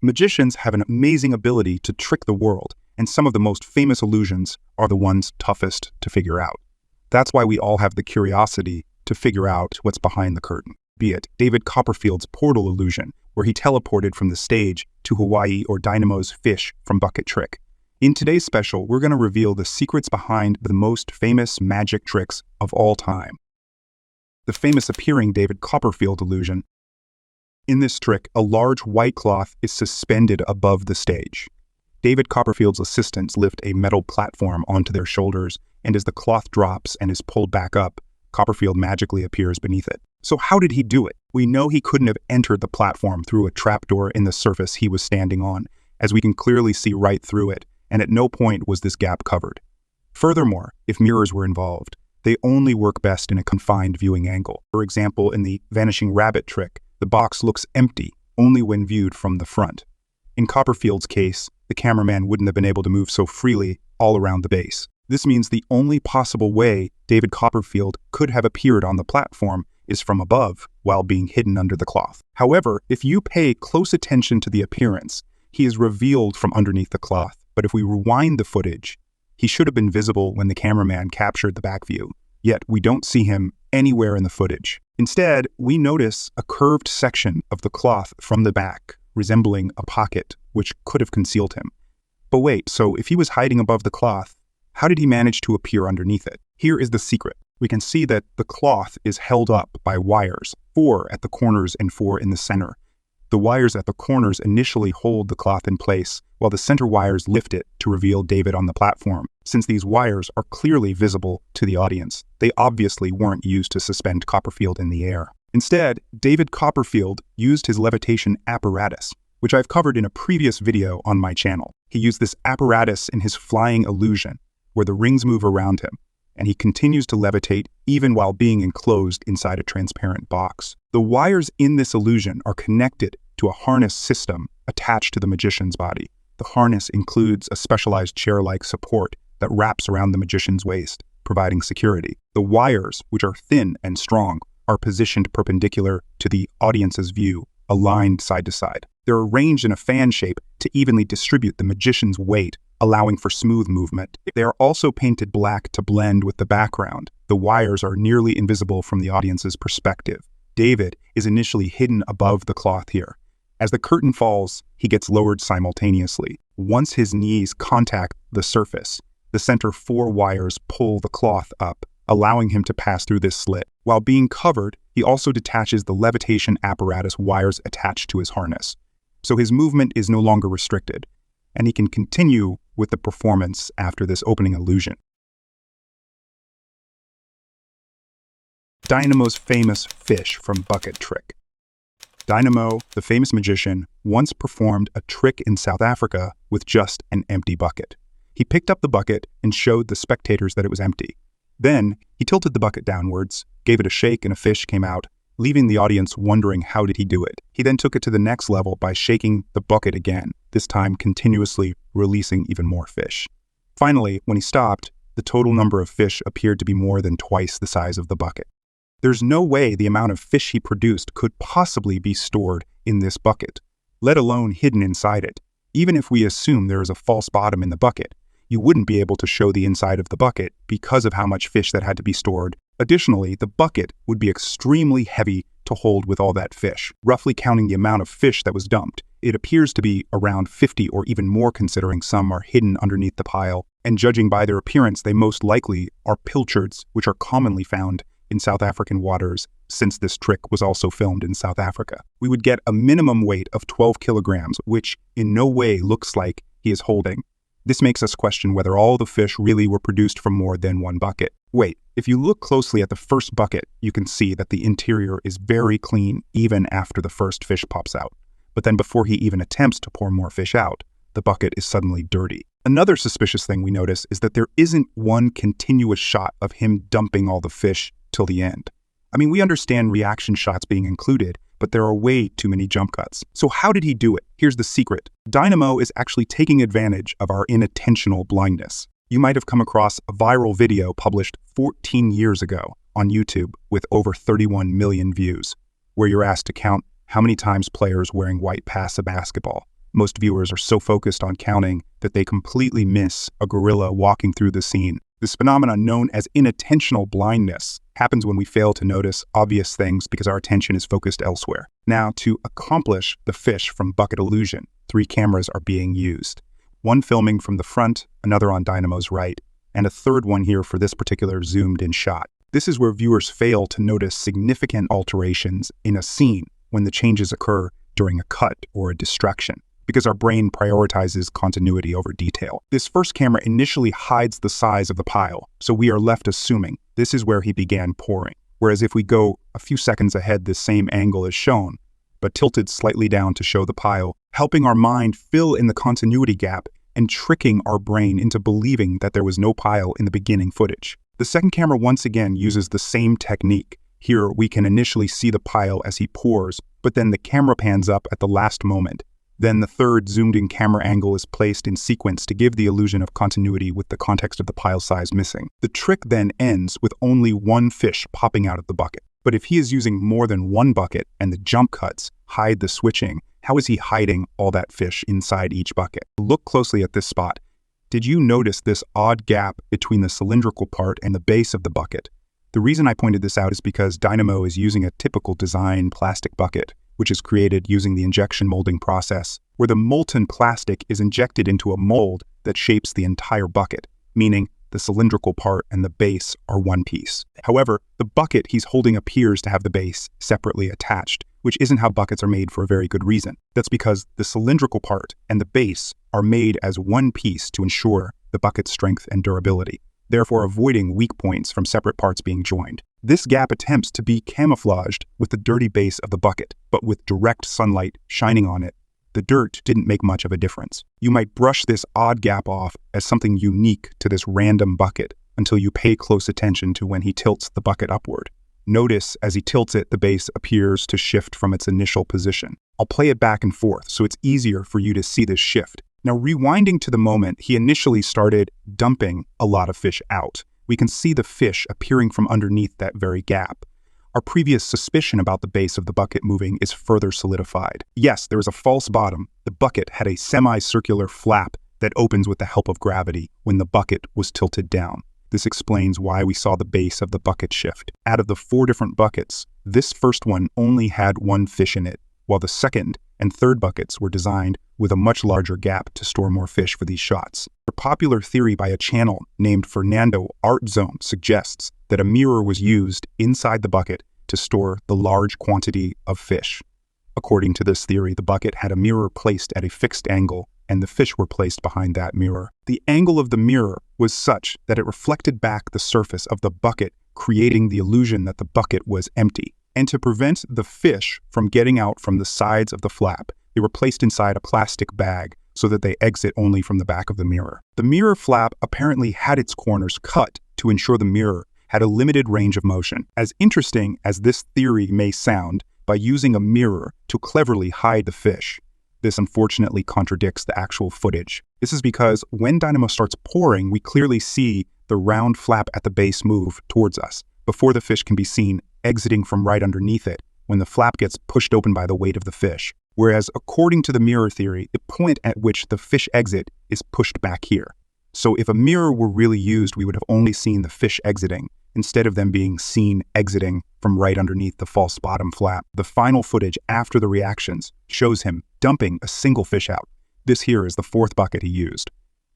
Magicians have an amazing ability to trick the world, and some of the most famous illusions are the ones toughest to figure out. That's why we all have the curiosity to figure out what's behind the curtain. Be it David Copperfield's portal illusion, where he teleported from the stage to Hawaii, or Dynamo-Fish from Bucket Trick. In today's special, we're going to reveal the secrets behind the most famous magic tricks of all time. The famous appearing David Copperfield illusion. In this trick, a large white cloth is suspended above the stage. David Copperfield's assistants lift a metal platform onto their shoulders, and as the cloth drops and is pulled back up, Copperfield magically appears beneath it. So how did he do it? We know he couldn't have entered the platform through a trapdoor in the surface he was standing on, as we can clearly see right through it, and at no point was this gap covered. Furthermore, if mirrors were involved, they only work best in a confined viewing angle. For example, in the vanishing rabbit trick, the box looks empty only when viewed from the front. In Copperfield's case, the cameraman wouldn't have been able to move so freely all around the base. This means the only possible way David Copperfield could have appeared on the platform is from above while being hidden under the cloth. However, if you pay close attention to the appearance, he is revealed from underneath the cloth. But if we rewind the footage, he should have been visible when the cameraman captured the back view, yet we don't see him anywhere in the footage. Instead, we notice a curved section of the cloth from the back, resembling a pocket, which could have concealed him. But wait, so if he was hiding above the cloth, how did he manage to appear underneath it? Here is the secret. We can see that the cloth is held up by wires, 4 at the corners and 4 in the center. The wires at the corners initially hold the cloth in place, while the center wires lift it to reveal David on the platform. Since these wires are clearly visible to the audience, they obviously weren't used to suspend Copperfield in the air. Instead, David Copperfield used his levitation apparatus, which I've covered in a previous video on my channel. He used this apparatus in his flying illusion, where the rings move around him, and he continues to levitate even while being enclosed inside a transparent box. The wires in this illusion are connected to a harness system attached to the magician's body. The harness includes a specialized chair-like support that wraps around the magician's waist, providing security. The wires, which are thin and strong, are positioned perpendicular to the audience's view, aligned side to side. They're arranged in a fan shape to evenly distribute the magician's weight, allowing for smooth movement. They are also painted black to blend with the background. The wires are nearly invisible from the audience's perspective. David is initially hidden above the cloth here. As the curtain falls, he gets lowered simultaneously. Once his knees contact the surface, the center 4 wires pull the cloth up, allowing him to pass through this slit. While being covered, he also detaches the levitation apparatus wires attached to his harness. So his movement is no longer restricted, and he can continue with the performance after this opening illusion. Dynamo's famous fish from Bucket Trick. Dynamo, the famous magician, once performed a trick in South Africa with just an empty bucket. He picked up the bucket and showed the spectators that it was empty. Then, he tilted the bucket downwards, gave it a shake, and a fish came out, leaving the audience wondering how did he do it. He then took it to the next level by shaking the bucket again, this time continuously releasing even more fish. Finally, when he stopped, the total number of fish appeared to be more than twice the size of the bucket. There's no way the amount of fish he produced could possibly be stored in this bucket, let alone hidden inside it. Even if we assume there is a false bottom in the bucket, you wouldn't be able to show the inside of the bucket because of how much fish that had to be stored. Additionally, the bucket would be extremely heavy to hold with all that fish. Roughly counting the amount of fish that was dumped, it appears to be around 50 or even more, considering some are hidden underneath the pile, and judging by their appearance, they most likely are pilchards, which are commonly found in South African waters, since this trick was also filmed in South Africa. We would get a minimum weight of 12 kilograms, which in no way looks like he is holding. This makes us question whether all the fish really were produced from more than one bucket. Wait, if you look closely at the first bucket, you can see that the interior is very clean even after the first fish pops out. But then before he even attempts to pour more fish out, the bucket is suddenly dirty. Another suspicious thing we notice is that there isn't one continuous shot of him dumping all the fish till the end. I mean, we understand reaction shots being included, but there are way too many jump cuts. So how did he do it? Here's the secret. Dynamo is actually taking advantage of our inattentional blindness. You might have come across a viral video published 14 years ago on YouTube with over 31 million views, where you're asked to count how many times players wearing white pass a basketball. Most viewers are so focused on counting that they completely miss a gorilla walking through the scene. This phenomenon, known as inattentional blindness, happens when we fail to notice obvious things because our attention is focused elsewhere. Now, to accomplish the fish from bucket illusion, 3 cameras are being used. One filming from the front, another on Dynamo's right, and a third one here for this particular zoomed-in shot. This is where viewers fail to notice significant alterations in a scene when the changes occur during a cut or a distraction, because our brain prioritizes continuity over detail. This first camera initially hides the size of the pile, so we are left assuming this is where he began pouring. Whereas if we go a few seconds ahead, this same angle is shown, but tilted slightly down to show the pile, helping our mind fill in the continuity gap and tricking our brain into believing that there was no pile in the beginning footage. The second camera once again uses the same technique. Here we can initially see the pile as he pours, but then the camera pans up at the last moment. Then the third zoomed-in camera angle is placed in sequence to give the illusion of continuity with the context of the pile size missing. The trick then ends with only one fish popping out of the bucket. But if he is using more than one bucket and the jump cuts hide the switching, how is he hiding all that fish inside each bucket? Look closely at this spot. Did you notice this odd gap between the cylindrical part and the base of the bucket? The reason I pointed this out is because Dynamo is using a typical design plastic bucket, which is created using the injection molding process, where the molten plastic is injected into a mold that shapes the entire bucket, meaning the cylindrical part and the base are one piece. However, the bucket he's holding appears to have the base separately attached, which isn't how buckets are made for a very good reason. That's because the cylindrical part and the base are made as one piece to ensure the bucket's strength and durability, therefore avoiding weak points from separate parts being joined. This gap attempts to be camouflaged with the dirty base of the bucket, but with direct sunlight shining on it, the dirt didn't make much of a difference. You might brush this odd gap off as something unique to this random bucket until you pay close attention to when he tilts the bucket upward. Notice as he tilts it, the base appears to shift from its initial position. I'll play it back and forth so it's easier for you to see this shift. Now, rewinding to the moment he initially started dumping a lot of fish out, we can see the fish appearing from underneath that very gap. Our previous suspicion about the base of the bucket moving is further solidified. Yes, there is a false bottom. The bucket had a semicircular flap that opens with the help of gravity when the bucket was tilted down. This explains why we saw the base of the bucket shift. Out of the 4 different buckets, this first one only had 1 fish in it, while the second and third buckets were designed with a much larger gap to store more fish for these shots. A popular theory by a channel named Fernando Art Zone suggests that a mirror was used inside the bucket to store the large quantity of fish. According to this theory, the bucket had a mirror placed at a fixed angle, and the fish were placed behind that mirror. The angle of the mirror was such that it reflected back the surface of the bucket, creating the illusion that the bucket was empty. And to prevent the fish from getting out from the sides of the flap, they were placed inside a plastic bag so that they exit only from the back of the mirror. The mirror flap apparently had its corners cut to ensure the mirror had a limited range of motion. As interesting as this theory may sound, by using a mirror to cleverly hide the fish, this unfortunately contradicts the actual footage. This is because when Dynamo starts pouring, we clearly see the round flap at the base move towards us, before the fish can be seen exiting from right underneath it when the flap gets pushed open by the weight of the fish. Whereas according to the mirror theory, the point at which the fish exit is pushed back here. So if a mirror were really used, we would have only seen the fish exiting, instead of them being seen exiting from right underneath the false bottom flap. The final footage after the reactions shows him dumping a single fish out. This here is the 4th bucket he used.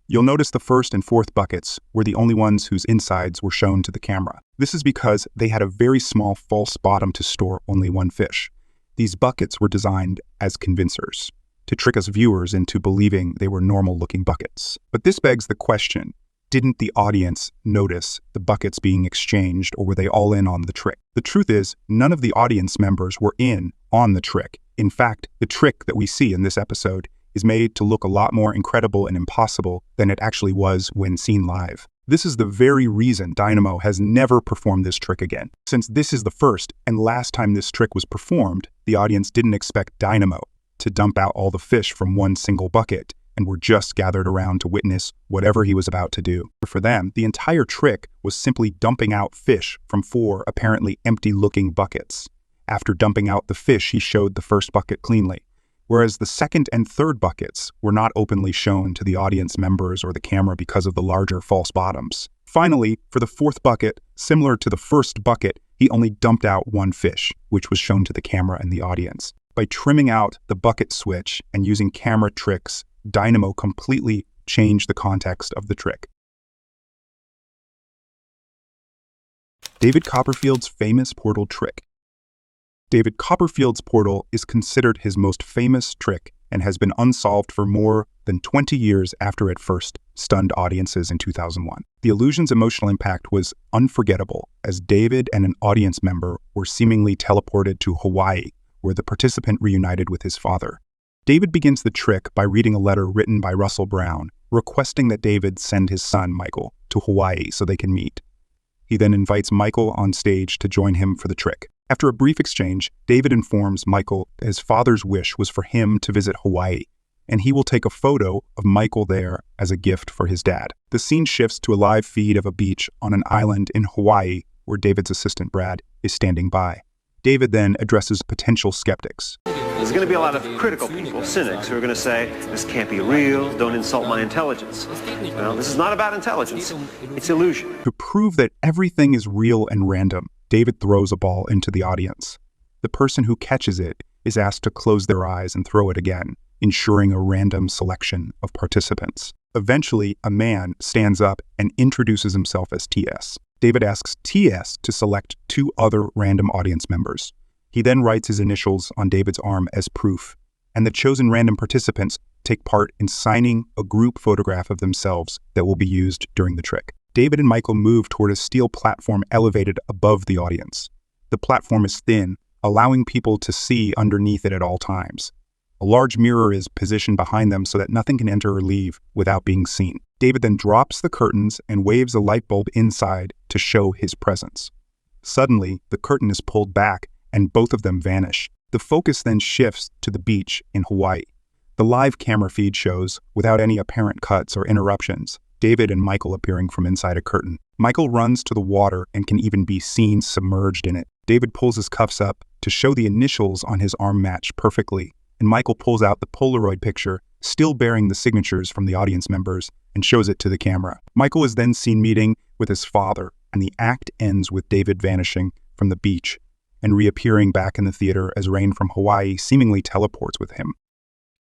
You'll notice the 1st and 4th buckets were the only ones whose insides were shown to the camera. This is because they had a very small false bottom to store only 1 fish. These buckets were designed as convincers, to trick us viewers into believing they were normal-looking buckets. But this begs the question, didn't the audience notice the buckets being exchanged, or were they all in on the trick? The truth is, none of the audience members were in on the trick. In fact, the trick that we see in this episode is made to look a lot more incredible and impossible than it actually was when seen live. This is the very reason Dynamo has never performed this trick again. Since this is the first and last time this trick was performed, the audience didn't expect Dynamo to dump out all the fish from one single bucket, and were just gathered around to witness whatever he was about to do. For them, the entire trick was simply dumping out fish from 4 apparently empty-looking buckets. After dumping out the fish, he showed the first bucket cleanly. whereas the second and third buckets were not openly shown to the audience members or the camera because of the larger false bottoms. Finally, for the fourth bucket, similar to the first bucket, he only dumped out one fish, which was shown to the camera and the audience. By trimming out the bucket switch and using camera tricks, Dynamo completely changed the context of the trick. David Copperfield's famous portal trick. David Copperfield's portal is considered his most famous trick and has been unsolved for more than 20 years after it first stunned audiences in 2001. The illusion's emotional impact was unforgettable, as David and an audience member were seemingly teleported to Hawaii, where the participant reunited with his father. David begins the trick by reading a letter written by Russell Brown, requesting that David send his son, Michael, to Hawaii so they can meet. He then invites Michael on stage to join him for the trick. After a brief exchange, David informs Michael that his father's wish was for him to visit Hawaii, and he will take a photo of Michael there as a gift for his dad. The scene shifts to a live feed of a beach on an island in Hawaii where David's assistant Brad is standing by. David then addresses potential skeptics. There's going to be a lot of critical people, cynics, who are going to say, this can't be real, don't insult my intelligence. Well, this is not about intelligence, it's illusion. To prove that everything is real and random, David throws a ball into the audience. The person who catches it is asked to close their eyes and throw it again, ensuring a random selection of participants. Eventually, a man stands up and introduces himself as TS. David asks TS to select two other random audience members. He then writes his initials on David's arm as proof, and the chosen random participants take part in signing a group photograph of themselves that will be used during the trick. David and Michael move toward a steel platform elevated above the audience. The platform is thin, allowing people to see underneath it at all times. A large mirror is positioned behind them so that nothing can enter or leave without being seen. David then drops the curtains and waves a light bulb inside to show his presence. Suddenly, the curtain is pulled back and both of them vanish. The focus then shifts to the beach in Hawaii. The live camera feed shows, without any apparent cuts or interruptions, David and Michael appearing from inside a curtain. Michael runs to the water and can even be seen submerged in it. David pulls his cuffs up to show the initials on his arm match perfectly, and Michael pulls out the Polaroid picture, still bearing the signatures from the audience members, and shows it to the camera. Michael is then seen meeting with his father, and the act ends with David vanishing from the beach and reappearing back in the theater as Rain from Hawaii seemingly teleports with him.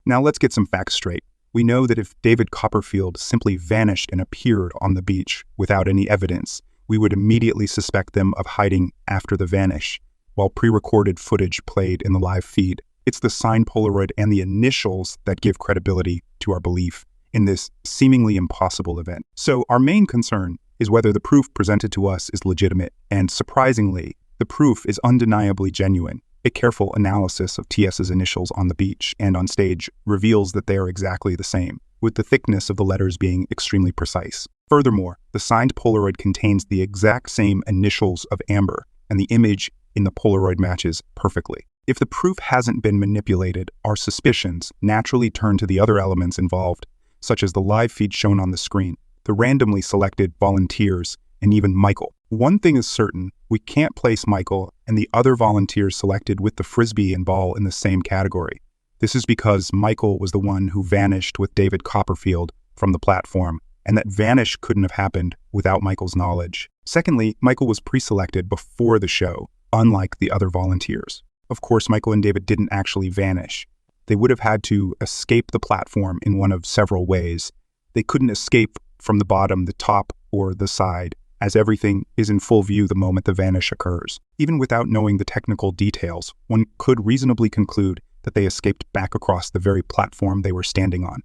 Now let's get some facts straight. We know that if David Copperfield simply vanished and appeared on the beach without any evidence, we would immediately suspect them of hiding after the vanish, while pre-recorded footage played in the live feed. It's the signed Polaroid and the initials that give credibility to our belief in this seemingly impossible event. So our main concern is whether the proof presented to us is legitimate, and surprisingly, the proof is undeniably genuine. A careful analysis of TS's initials on the beach and on stage reveals that they are exactly the same, with the thickness of the letters being extremely precise. Furthermore, the signed Polaroid contains the exact same initials of Amber, and the image in the Polaroid matches perfectly. If the proof hasn't been manipulated, our suspicions naturally turn to the other elements involved, such as the live feed shown on the screen, the randomly selected volunteers, and even Michael. One thing is certain, we can't place Michael and the other volunteers selected with the frisbee and ball in the same category. This is because Michael was the one who vanished with David Copperfield from the platform, and that vanish couldn't have happened without Michael's knowledge. Secondly, Michael was pre-selected before the show, unlike the other volunteers. Of course, Michael and David didn't actually vanish. They would have had to escape the platform in one of several ways. They couldn't escape from the bottom, the top, or the side, as everything is in full view the moment the vanish occurs. Even without knowing the technical details, one could reasonably conclude that they escaped back across the very platform they were standing on.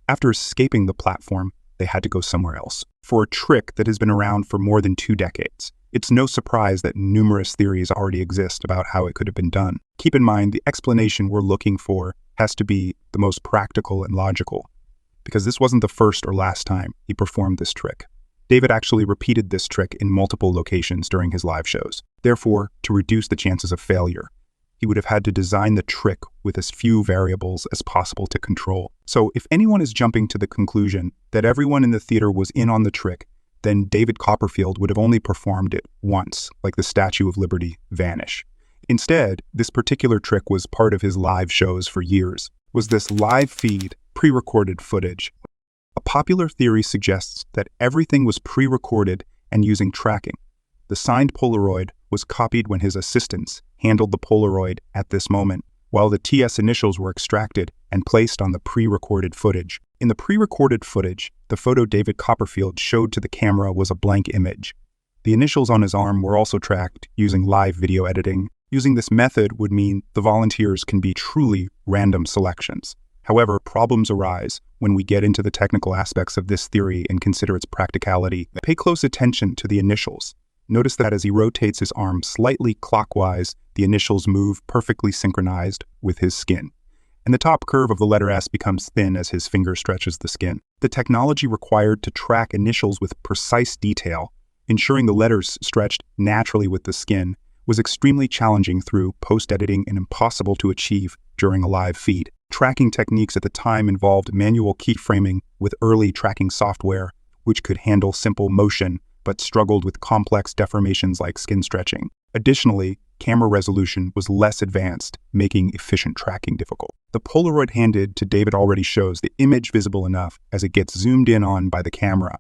After escaping the platform, they had to go somewhere else. For a trick that has been around for more than 2 decades, it's no surprise that numerous theories already exist about how it could have been done. Keep in mind, the explanation we're looking for has to be the most practical and logical, because this wasn't the first or last time he performed this trick. David actually repeated this trick in multiple locations during his live shows. Therefore, to reduce the chances of failure, he would have had to design the trick with as few variables as possible to control. So if anyone is jumping to the conclusion that everyone in the theater was in on the trick, then David Copperfield would have only performed it once, like the Statue of Liberty vanish. Instead, this particular trick was part of his live shows for years, was this live feed, pre-recorded footage. A popular theory suggests that everything was pre-recorded and using tracking. The signed Polaroid was copied when his assistants handled the Polaroid at this moment, while the TS initials were extracted and placed on the pre-recorded footage. In the pre-recorded footage, the photo David Copperfield showed to the camera was a blank image. The initials on his arm were also tracked using live video editing. Using this method would mean the volunteers can be truly random selections. However, problems arise when we get into the technical aspects of this theory and consider its practicality. Pay close attention to the initials. Notice that as he rotates his arm slightly clockwise, the initials move perfectly synchronized with his skin. And the top curve of the letter S becomes thin as his finger stretches the skin. The technology required to track initials with precise detail, ensuring the letters stretched naturally with the skin, was extremely challenging through post-editing and impossible to achieve during a live feed. Tracking techniques at the time involved manual keyframing with early tracking software, which could handle simple motion but struggled with complex deformations like skin stretching. Additionally, camera resolution was less advanced, making efficient tracking difficult. The Polaroid handed to David already shows the image visible enough as it gets zoomed in on by the camera.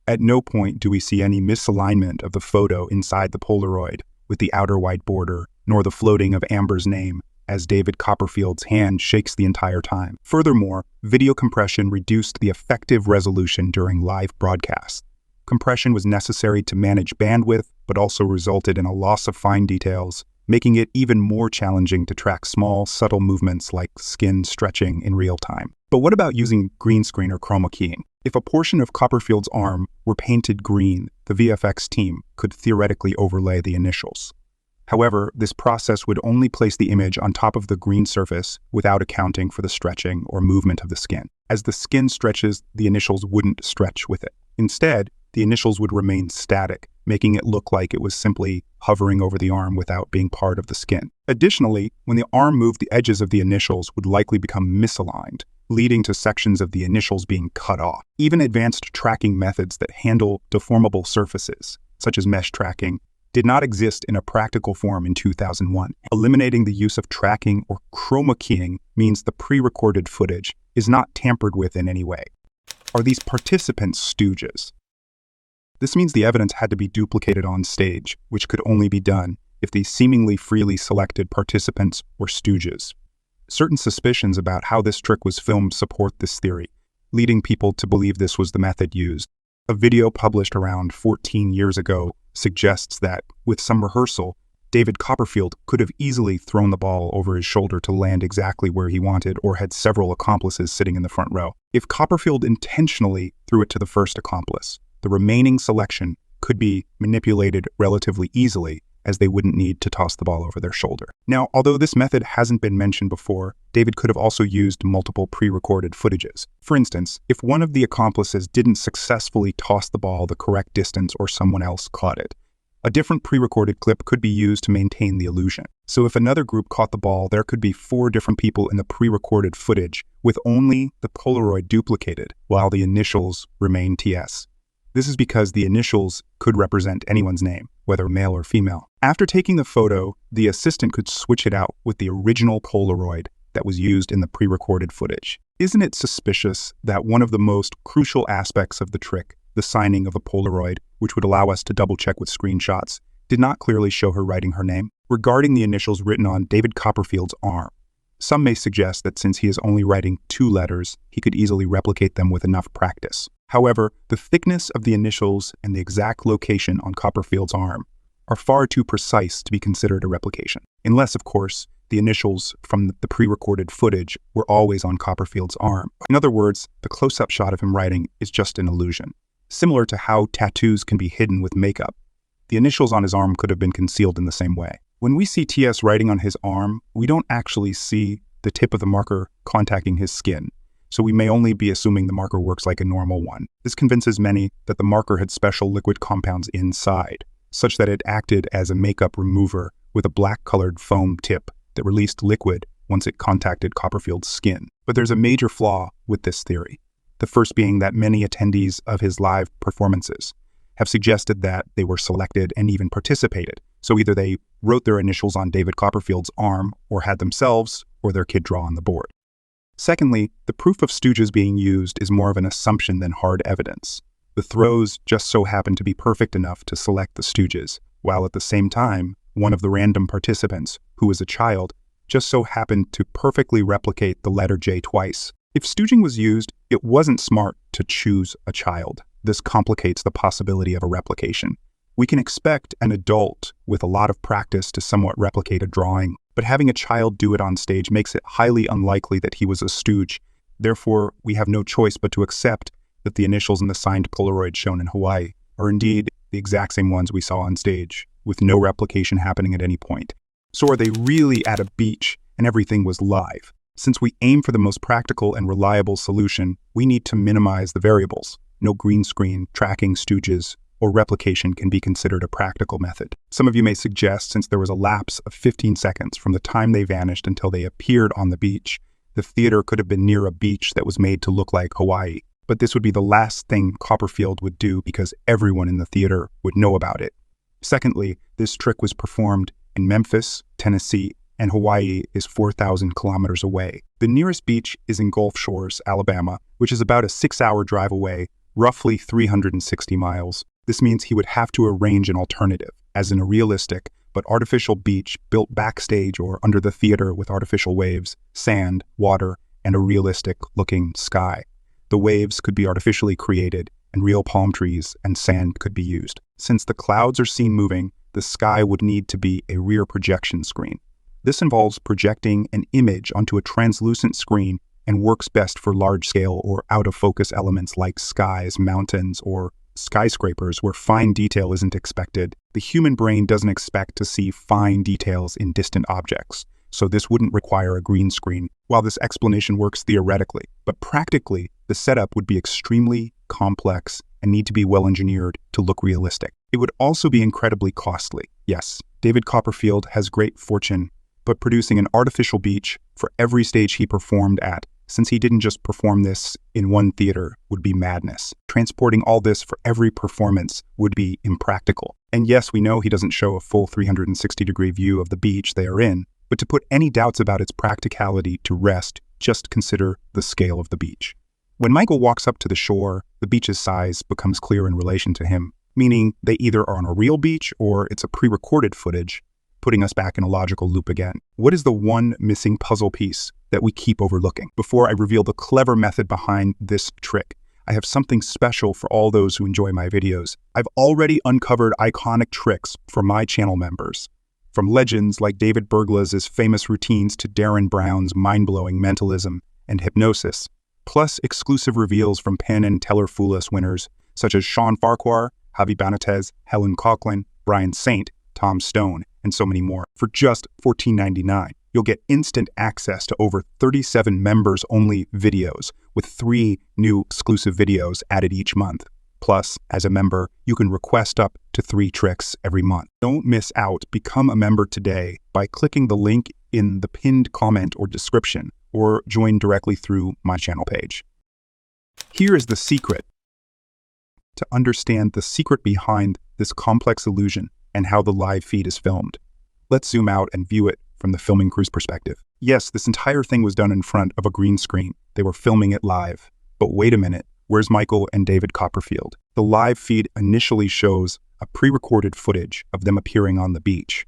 At no point do we see any misalignment of the photo inside the Polaroid with the outer white border, nor the floating of Amber's name as David Copperfield's hand shakes the entire time. Furthermore, video compression reduced the effective resolution during live broadcasts. Compression was necessary to manage bandwidth, but also resulted in a loss of fine details, making it even more challenging to track small, subtle movements like skin stretching in real time. But what about using green screen or chroma keying? If a portion of Copperfield's arm were painted green, the VFX team could theoretically overlay the initials. However, this process would only place the image on top of the green surface without accounting for the stretching or movement of the skin. As the skin stretches, the initials wouldn't stretch with it. Instead, the initials would remain static, making it look like it was simply hovering over the arm without being part of the skin. Additionally, when the arm moved, the edges of the initials would likely become misaligned, leading to sections of the initials being cut off. Even advanced tracking methods that handle deformable surfaces, such as mesh tracking, did not exist in a practical form in 2001. Eliminating the use of tracking or chroma keying means the pre-recorded footage is not tampered with in any way. Are these participants stooges? This means the evidence had to be duplicated on stage, which could only be done if the seemingly freely selected participants were stooges. Certain suspicions about how this trick was filmed support this theory, leading people to believe this was the method used. A video published around 14 years ago suggests that, with some rehearsal, David Copperfield could have easily thrown the ball over his shoulder to land exactly where he wanted, or had several accomplices sitting in the front row. If Copperfield intentionally threw it to the first accomplice, the remaining selection could be manipulated relatively easily, as they wouldn't need to toss the ball over their shoulder. Now, although this method hasn't been mentioned before, David could have also used multiple pre-recorded footages. For instance, if one of the accomplices didn't successfully toss the ball the correct distance or someone else caught it, a different pre-recorded clip could be used to maintain the illusion. So if another group caught the ball, there could be 4 different people in the pre-recorded footage with only the Polaroid duplicated, while the initials remain TS. This is because the initials could represent anyone's name, whether male or female. After taking the photo, the assistant could switch it out with the original Polaroid that was used in the pre-recorded footage. Isn't it suspicious that one of the most crucial aspects of the trick, the signing of a Polaroid, which would allow us to double-check with screenshots, did not clearly show her writing her name? Regarding the initials written on David Copperfield's arm, some may suggest that since he is only writing 2 letters, he could easily replicate them with enough practice. However, the thickness of the initials and the exact location on Copperfield's arm are far too precise to be considered a replication. Unless, of course, the initials from the pre-recorded footage were always on Copperfield's arm. In other words, the close-up shot of him writing is just an illusion. Similar to how tattoos can be hidden with makeup, the initials on his arm could have been concealed in the same way. When we see TS writing on his arm, we don't actually see the tip of the marker contacting his skin, so we may only be assuming the marker works like a normal one. This convinces many that the marker had special liquid compounds inside, such that it acted as a makeup remover with a black-colored foam tip that released liquid once it contacted Copperfield's skin. But there's a major flaw with this theory. The first being that many attendees of his live performances have suggested that they were selected and even participated, So either they wrote their initials on David Copperfield's arm or had themselves or their kid draw on the board. Secondly, the proof of Stooges being used is more of an assumption than hard evidence. The throws just so happen to be perfect enough to select the Stooges, while at the same time, one of the random participants, who was a child, just so happened to perfectly replicate the letter J twice. If stooging was used, it wasn't smart to choose a child. This complicates the possibility of a replication. We can expect an adult with a lot of practice to somewhat replicate a drawing, but having a child do it on stage makes it highly unlikely that he was a stooge. Therefore, we have no choice but to accept that the initials in the signed Polaroid shown in Hawaii are indeed the exact same ones we saw on stage, with no replication happening at any point. So are they really at a beach and everything was live? Since we aim for the most practical and reliable solution, we need to minimize the variables. No green screen, tracking stooges, or replication can be considered a practical method. Some of you may suggest, since there was a lapse of 15 seconds from the time they vanished until they appeared on the beach, the theater could have been near a beach that was made to look like Hawaii. But this would be the last thing Copperfield would do because everyone in the theater would know about it. Secondly, this trick was performed in Memphis, Tennessee, and Hawaii is 4,000 kilometers away. The nearest beach is in Gulf Shores, Alabama, which is about a 6-hour drive away, roughly 360 miles. This means he would have to arrange an alternative, as in a realistic but artificial beach built backstage or under the theater with artificial waves, sand, water, and a realistic-looking sky. The waves could be artificially created, and real palm trees and sand could be used. Since the clouds are seen moving, the sky would need to be a rear projection screen. This involves projecting an image onto a translucent screen and works best for large-scale or out-of-focus elements like skies, mountains, or skyscrapers where fine detail isn't expected. The human brain doesn't expect to see fine details in distant objects, so this wouldn't require a green screen. While this explanation works theoretically, but practically, the setup would be extremely complex and need to be well-engineered to look realistic. It would also be incredibly costly. Yes, David Copperfield has great fortune, but producing an artificial beach for every stage he performed at, since he didn't just perform this in one theater, would be madness. Transporting all this for every performance would be impractical. And yes, we know he doesn't show a full 360-degree view of the beach they are in, but to put any doubts about its practicality to rest, just consider the scale of the beach. When Michael walks up to the shore, the beach's size becomes clear in relation to him, meaning they either are on a real beach or it's a pre-recorded footage, putting us back in a logical loop again. What is the one missing puzzle piece that we keep overlooking? Before I reveal the clever method behind this trick, I have something special for all those who enjoy my videos. I've already uncovered iconic tricks for my channel members, from legends like David Bergla's famous routines to Darren Brown's mind-blowing mentalism and hypnosis, plus exclusive reveals from Penn and Teller Fool Us winners such as Sean Farquhar, Javi Benitez, Helen Coughlin, Brian Saint, Tom Stone, and so many more. For just $14.99, you'll get instant access to over 37 members-only videos with 3 new exclusive videos added each month. Plus, as a member, you can request up to 3 tricks every month. Don't miss out. Become a member today by clicking the link in the pinned comment or description, or join directly through my channel page. Here is the secret. To understand the secret behind this complex illusion and how the live feed is filmed, let's zoom out and view it from the filming crew's perspective. Yes, this entire thing was done in front of a green screen. They were filming it live. But wait a minute, where's Michael and David Copperfield? The live feed initially shows a pre-recorded footage of them appearing on the beach.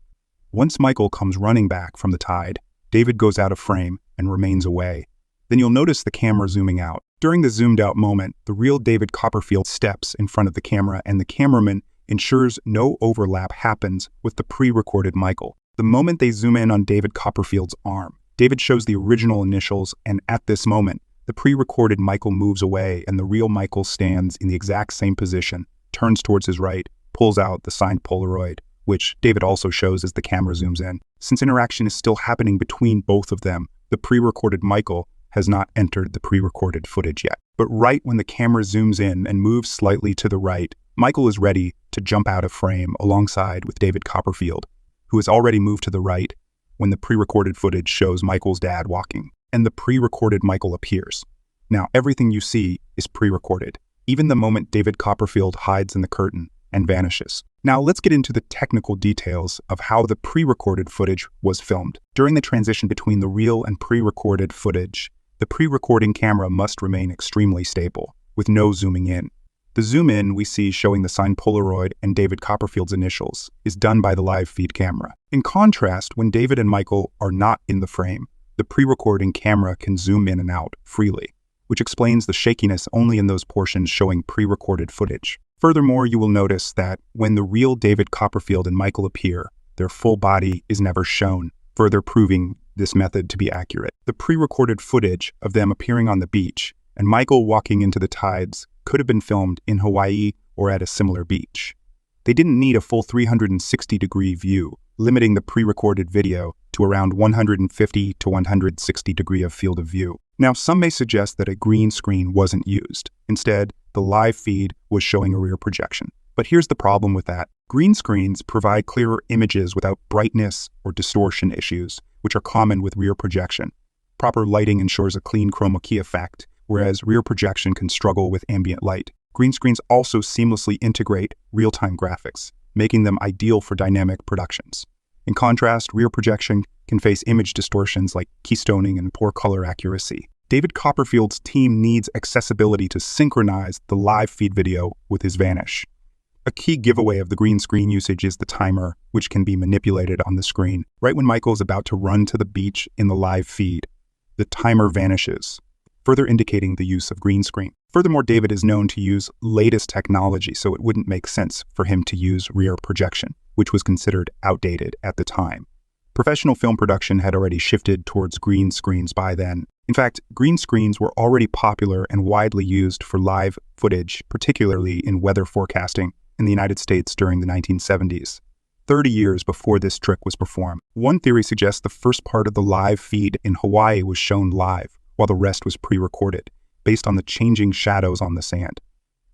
Once Michael comes running back from the tide, David goes out of frame and remains away. Then you'll notice the camera zooming out. During the zoomed out moment, the real David Copperfield steps in front of the camera and the cameraman ensures no overlap happens with the pre-recorded Michael. The moment they zoom in on David Copperfield's arm, David shows the original initials, and at this moment, the pre-recorded Michael moves away and the real Michael stands in the exact same position, turns towards his right, pulls out the signed Polaroid, which David also shows as the camera zooms in. Since interaction is still happening between both of them, the pre-recorded Michael has not entered the pre-recorded footage yet. But right when the camera zooms in and moves slightly to the right, Michael is ready to jump out of frame alongside with David Copperfield, who has already moved to the right when the pre-recorded footage shows Michael's dad walking, and the pre-recorded Michael appears. Now, everything you see is pre-recorded, even the moment David Copperfield hides in the curtain and vanishes. Now let's get into the technical details of how the pre-recorded footage was filmed. During the transition between the real and pre-recorded footage, the pre-recording camera must remain extremely stable, with no zooming in. The zoom in we see showing the signed Polaroid and David Copperfield's initials is done by the live feed camera. In contrast, when David and Michael are not in the frame, the pre-recording camera can zoom in and out freely, which explains the shakiness only in those portions showing pre-recorded footage. Furthermore, you will notice that when the real David Copperfield and Michael appear, their full body is never shown, further proving this method to be accurate. The pre-recorded footage of them appearing on the beach and Michael walking into the tides could have been filmed in Hawaii or at a similar beach. They didn't need a full 360-degree view, limiting the pre-recorded video to around 150 to 160 degree of field of view. Now, some may suggest that a green screen wasn't used. Instead, the live feed was showing a rear projection. But here's the problem with that. Green screens provide clearer images without brightness or distortion issues, which are common with rear projection. Proper lighting ensures a clean chroma key effect, whereas rear projection can struggle with ambient light. Green screens also seamlessly integrate real-time graphics, making them ideal for dynamic productions. In contrast, rear projection can face image distortions like keystoning and poor color accuracy. David Copperfield's team needs accessibility to synchronize the live feed video with his Vanish. A key giveaway of the green screen usage is the timer, which can be manipulated on the screen. Right when Michael is about to run to the beach in the live feed, the timer vanishes, further indicating the use of green screen. Furthermore, David is known to use latest technology, so it wouldn't make sense for him to use rear projection, which was considered outdated at the time. Professional film production had already shifted towards green screens by then. In fact, green screens were already popular and widely used for live footage, particularly in weather forecasting in the United States during the 1970s, 30 years before this trick was performed. One theory suggests the first part of the live feed in Hawaii was shown live, while the rest was pre-recorded, based on the changing shadows on the sand.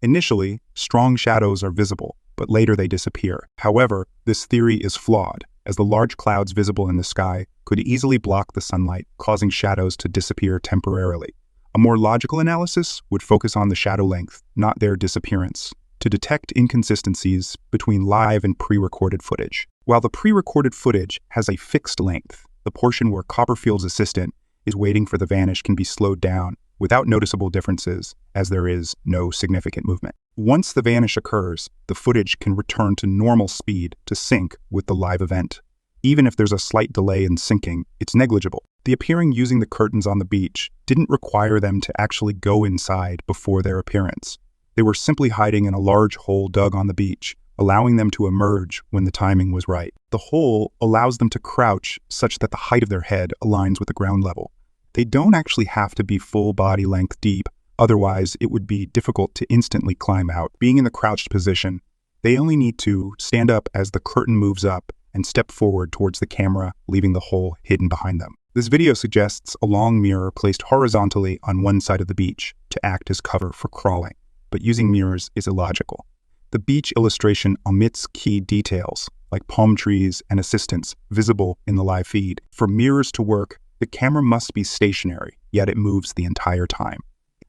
Initially, strong shadows are visible, but later they disappear. However, this theory is flawed, as the large clouds visible in the sky could easily block the sunlight, causing shadows to disappear temporarily. A more logical analysis would focus on the shadow length, not their disappearance, to detect inconsistencies between live and pre-recorded footage. While the pre-recorded footage has a fixed length, the portion where Copperfield's assistant is waiting for the Vanish can be slowed down without noticeable differences, as there is no significant movement. Once the Vanish occurs, the footage can return to normal speed to sync with the live event. Even if there's a slight delay in syncing, it's negligible. The appearing using the curtains on the beach didn't require them to actually go inside before their appearance. They were simply hiding in a large hole dug on the beach, allowing them to emerge when the timing was right. The hole allows them to crouch such that the height of their head aligns with the ground level. They don't actually have to be full body length deep, otherwise it would be difficult to instantly climb out. Being in the crouched position, they only need to stand up as the curtain moves up and step forward towards the camera, leaving the hole hidden behind them. This video suggests a long mirror placed horizontally on one side of the beach to act as cover for crawling, but using mirrors is illogical. The beach illustration omits key details, like palm trees and assistants, visible in the live feed. For mirrors to work, the camera must be stationary, yet it moves the entire time.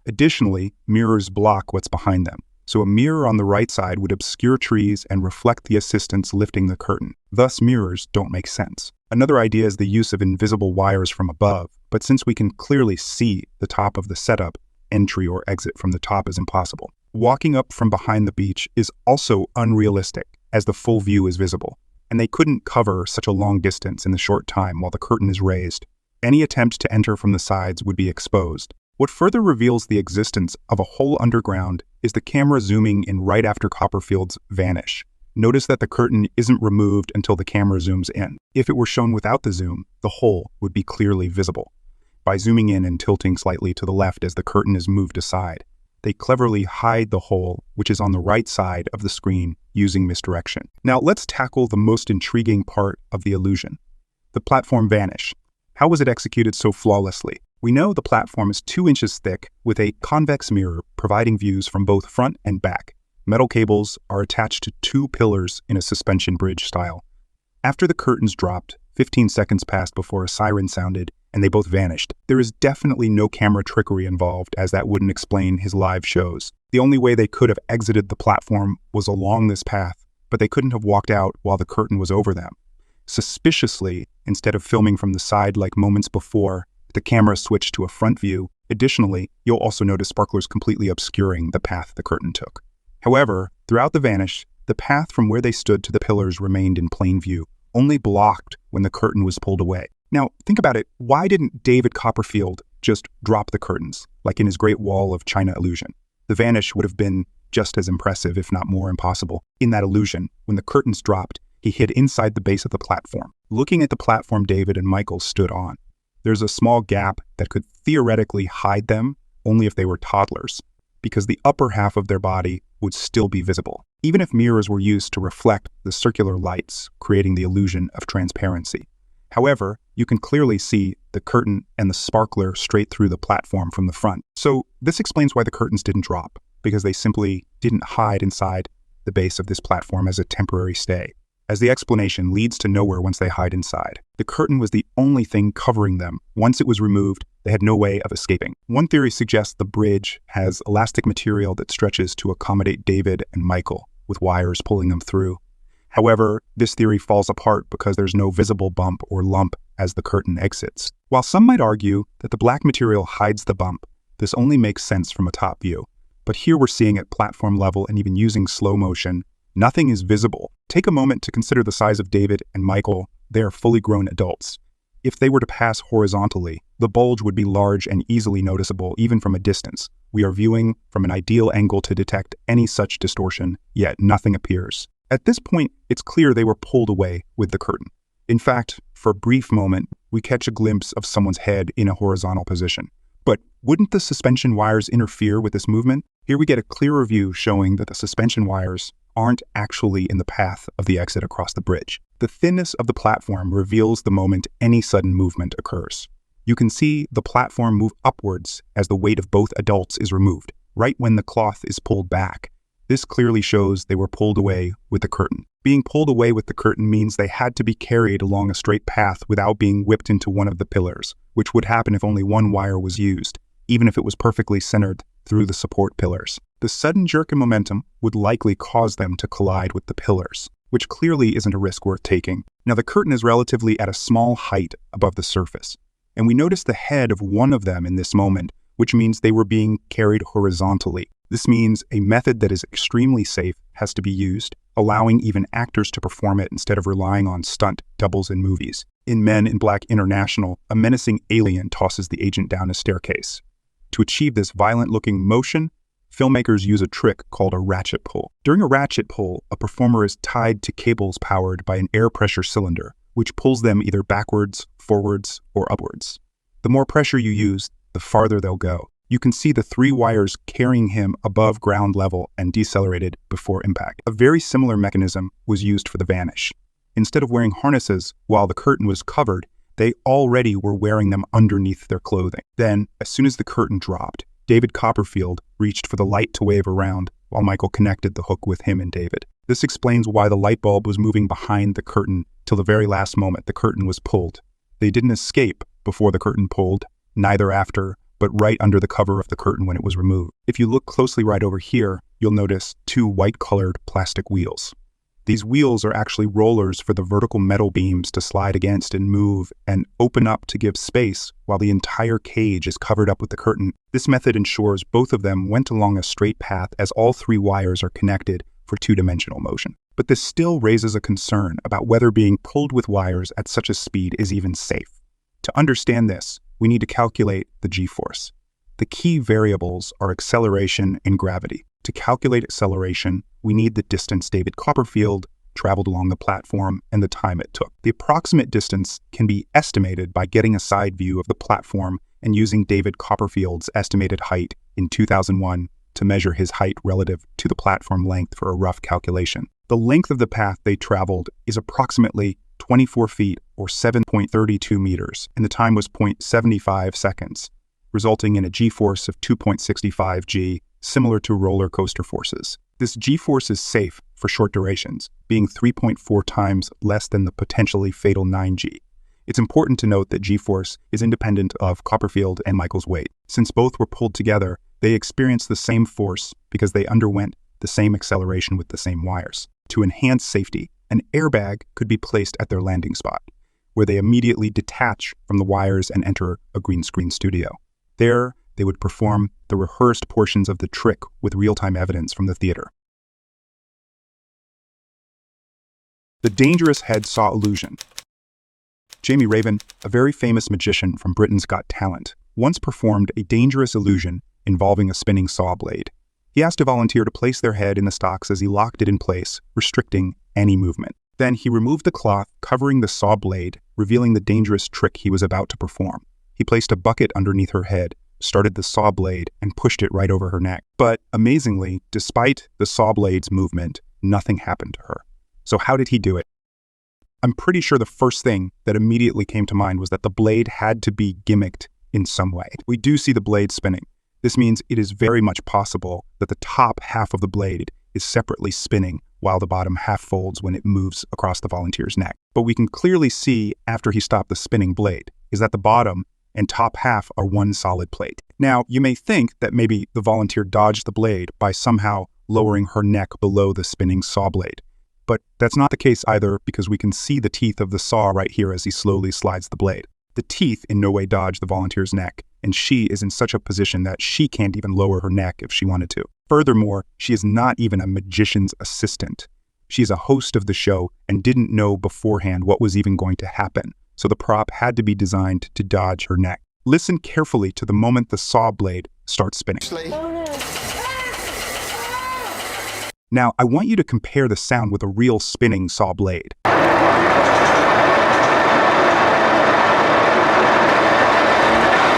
Additionally, mirrors block what's behind them, so a mirror on the right side would obscure trees and reflect the assistants lifting the curtain. Thus, mirrors don't make sense. Another idea is the use of invisible wires from above, but since we can clearly see the top of the setup, entry or exit from the top is impossible. Walking up from behind the beach is also unrealistic, as the full view is visible, and they couldn't cover such a long distance in the short time while the curtain is raised. Any attempt to enter from the sides would be exposed. What further reveals the existence of a hole underground is the camera zooming in right after Copperfield's Vanish. Notice that the curtain isn't removed until the camera zooms in. If it were shown without the zoom, the hole would be clearly visible. By zooming in and tilting slightly to the left as the curtain is moved aside, they cleverly hide the hole, which is on the right side of the screen, using misdirection. Now let's tackle the most intriguing part of the illusion, the Platform Vanish. How was it executed so flawlessly? We know the platform is 2 inches thick with a convex mirror providing views from both front and back. Metal cables are attached to 2 pillars in a suspension bridge style. After the curtains dropped, 15 seconds passed before a siren sounded and they both vanished. There is definitely no camera trickery involved, as that wouldn't explain his live shows. The only way they could have exited the platform was along this path, but they couldn't have walked out while the curtain was over them. Suspiciously, instead of filming from the side like moments before, the camera switched to a front view. Additionally, you'll also notice sparklers completely obscuring the path the curtain took. However, throughout the vanish, the path from where they stood to the pillars remained in plain view, only blocked when the curtain was pulled away. Now, think about it. Why didn't David Copperfield just drop the curtains, like in his Great Wall of China illusion? The vanish would have been just as impressive, if not more impossible. In that illusion, when the curtains dropped, he hid inside the base of the platform, looking at the platform David and Michael stood on. There's a small gap that could theoretically hide them only if they were toddlers, because the upper half of their body would still be visible, even if mirrors were used to reflect the circular lights, creating the illusion of transparency. However, you can clearly see the curtain and the sparkler straight through the platform from the front. So this explains why the curtains didn't drop, because they simply didn't hide inside the base of this platform as a temporary stay. As the explanation leads to nowhere once they hide inside. The curtain was the only thing covering them. Once it was removed, they had no way of escaping. One theory suggests the bridge has elastic material that stretches to accommodate David and Michael, with wires pulling them through. However, this theory falls apart because there's no visible bump or lump as the curtain exits. While some might argue that the black material hides the bump, this only makes sense from a top view. But here we're seeing at platform level and even using slow motion, nothing is visible. Take a moment to consider the size of David and Michael. They are fully grown adults. If they were to pass horizontally, the bulge would be large and easily noticeable even from a distance. We are viewing from an ideal angle to detect any such distortion, yet nothing appears. At this point, it's clear they were pulled away with the curtain. In fact, for a brief moment, we catch a glimpse of someone's head in a horizontal position. But wouldn't the suspension wires interfere with this movement? Here we get a clearer view showing that the suspension wires aren't actually in the path of the exit across the bridge. The thinness of the platform reveals the moment any sudden movement occurs. You can see the platform move upwards as the weight of both adults is removed, right when the cloth is pulled back. This clearly shows they were pulled away with the curtain. Being pulled away with the curtain means they had to be carried along a straight path without being whipped into one of the pillars, which would happen if only one wire was used, even if it was perfectly centered through the support pillars. The sudden jerk in momentum would likely cause them to collide with the pillars, which clearly isn't a risk worth taking. Now the curtain is relatively at a small height above the surface, and we notice the head of one of them in this moment, which means they were being carried horizontally. This means a method that is extremely safe has to be used, allowing even actors to perform it instead of relying on stunt doubles in movies. In Men in Black International, a menacing alien tosses the agent down a staircase. To achieve this violent-looking motion, filmmakers use a trick called a ratchet pull. During a ratchet pull, a performer is tied to cables powered by an air pressure cylinder, which pulls them either backwards, forwards, or upwards. The more pressure you use, the farther they'll go. You can see the 3 wires carrying him above ground level and decelerated before impact. A very similar mechanism was used for the vanish. Instead of wearing harnesses while the curtain was covered, they already were wearing them underneath their clothing. Then, as soon as the curtain dropped, David Copperfield reached for the light to wave around while Michael connected the hook with him and David. This explains why the light bulb was moving behind the curtain till the very last moment the curtain was pulled. They didn't escape before the curtain pulled, neither after, but right under the cover of the curtain when it was removed. If you look closely right over here, you'll notice 2 white-colored plastic wheels. These wheels are actually rollers for the vertical metal beams to slide against and move and open up to give space while the entire cage is covered up with the curtain. This method ensures both of them went along a straight path as all 3 wires are connected for 2-dimensional motion. But this still raises a concern about whether being pulled with wires at such a speed is even safe. To understand this, we need to calculate the g-force. The key variables are acceleration and gravity. To calculate acceleration, we need the distance David Copperfield traveled along the platform and the time it took. The approximate distance can be estimated by getting a side view of the platform and using David Copperfield's estimated height in 2001 to measure his height relative to the platform length for a rough calculation. The length of the path they traveled is approximately 24 feet or 7.32 meters, and the time was 0.75 seconds, resulting in a g-force of 2.65 g, similar to roller coaster forces. This g-force is safe for short durations, being 3.4 times less than the potentially fatal 9g. It's important to note that g-force is independent of Copperfield and Michael's weight. Since both were pulled together, they experienced the same force because they underwent the same acceleration with the same wires. To enhance safety, an airbag could be placed at their landing spot, where they immediately detach from the wires and enter a green screen studio. There, they would perform the rehearsed portions of the trick with real-time evidence from the theater. The dangerous head saw illusion. Jamie Raven, a very famous magician from Britain's Got Talent, once performed a dangerous illusion involving a spinning saw blade. He asked a volunteer to place their head in the stocks as he locked it in place, restricting any movement. Then he removed the cloth covering the saw blade, revealing the dangerous trick he was about to perform. He placed a bucket underneath her head, started the saw blade, and pushed it right over her neck. But amazingly, despite the saw blade's movement, nothing happened to her. So how did he do it? I'm pretty sure the first thing that immediately came to mind was that the blade had to be gimmicked in some way. We do see the blade spinning. This means it is very much possible that the top half of the blade is separately spinning while the bottom half folds when it moves across the volunteer's neck. But we can clearly see after he stopped the spinning blade is that the bottom and top half are one solid plate. Now, you may think that maybe the volunteer dodged the blade by somehow lowering her neck below the spinning saw blade. But that's not the case either, because we can see the teeth of the saw right here as he slowly slides the blade. The teeth in no way dodge the volunteer's neck, and she is in such a position that she can't even lower her neck if she wanted to. Furthermore, she is not even a magician's assistant. She is a host of the show and didn't know beforehand what was even going to happen, so the prop had to be designed to dodge her neck. Listen carefully to the moment the saw blade starts spinning. Now, I want you to compare the sound with a real spinning saw blade.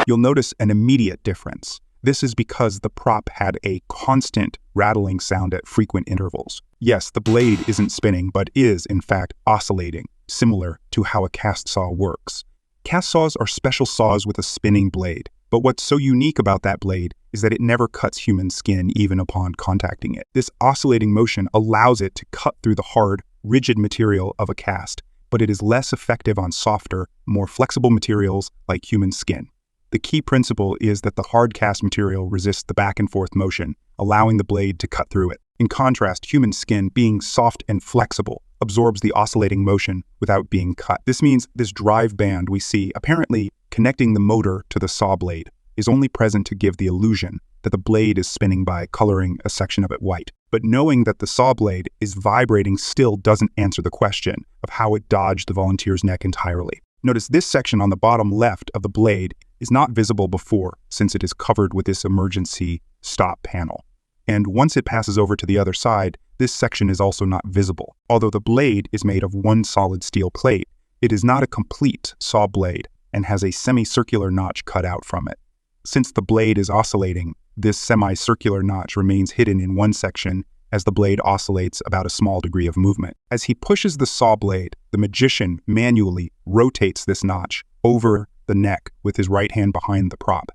You'll notice an immediate difference. This is because the prop had a constant rattling sound at frequent intervals. Yes, the blade isn't spinning, but is, in fact, oscillating, similar to how a cast saw works. Cast saws are special saws with a spinning blade, but what's so unique about that blade is that it never cuts human skin even upon contacting it. This oscillating motion allows it to cut through the hard, rigid material of a cast, but it is less effective on softer, more flexible materials like human skin. The key principle is that the hard cast material resists the back and forth motion, allowing the blade to cut through it. In contrast, human skin, being soft and flexible, absorbs the oscillating motion without being cut. This means this drive band we see, apparently connecting the motor to the saw blade, is only present to give the illusion that the blade is spinning by coloring a section of it white. But knowing that the saw blade is vibrating still doesn't answer the question of how it dodged the volunteer's neck entirely. Notice this section on the bottom left of the blade is not visible before, since it is covered with this emergency stop panel. And once it passes over to the other side, this section is also not visible. Although the blade is made of one solid steel plate, it is not a complete saw blade and has a semicircular notch cut out from it. Since the blade is oscillating, this semicircular notch remains hidden in one section as the blade oscillates about a small degree of movement. As he pushes the saw blade, the magician manually rotates this notch over the neck with his right hand behind the prop,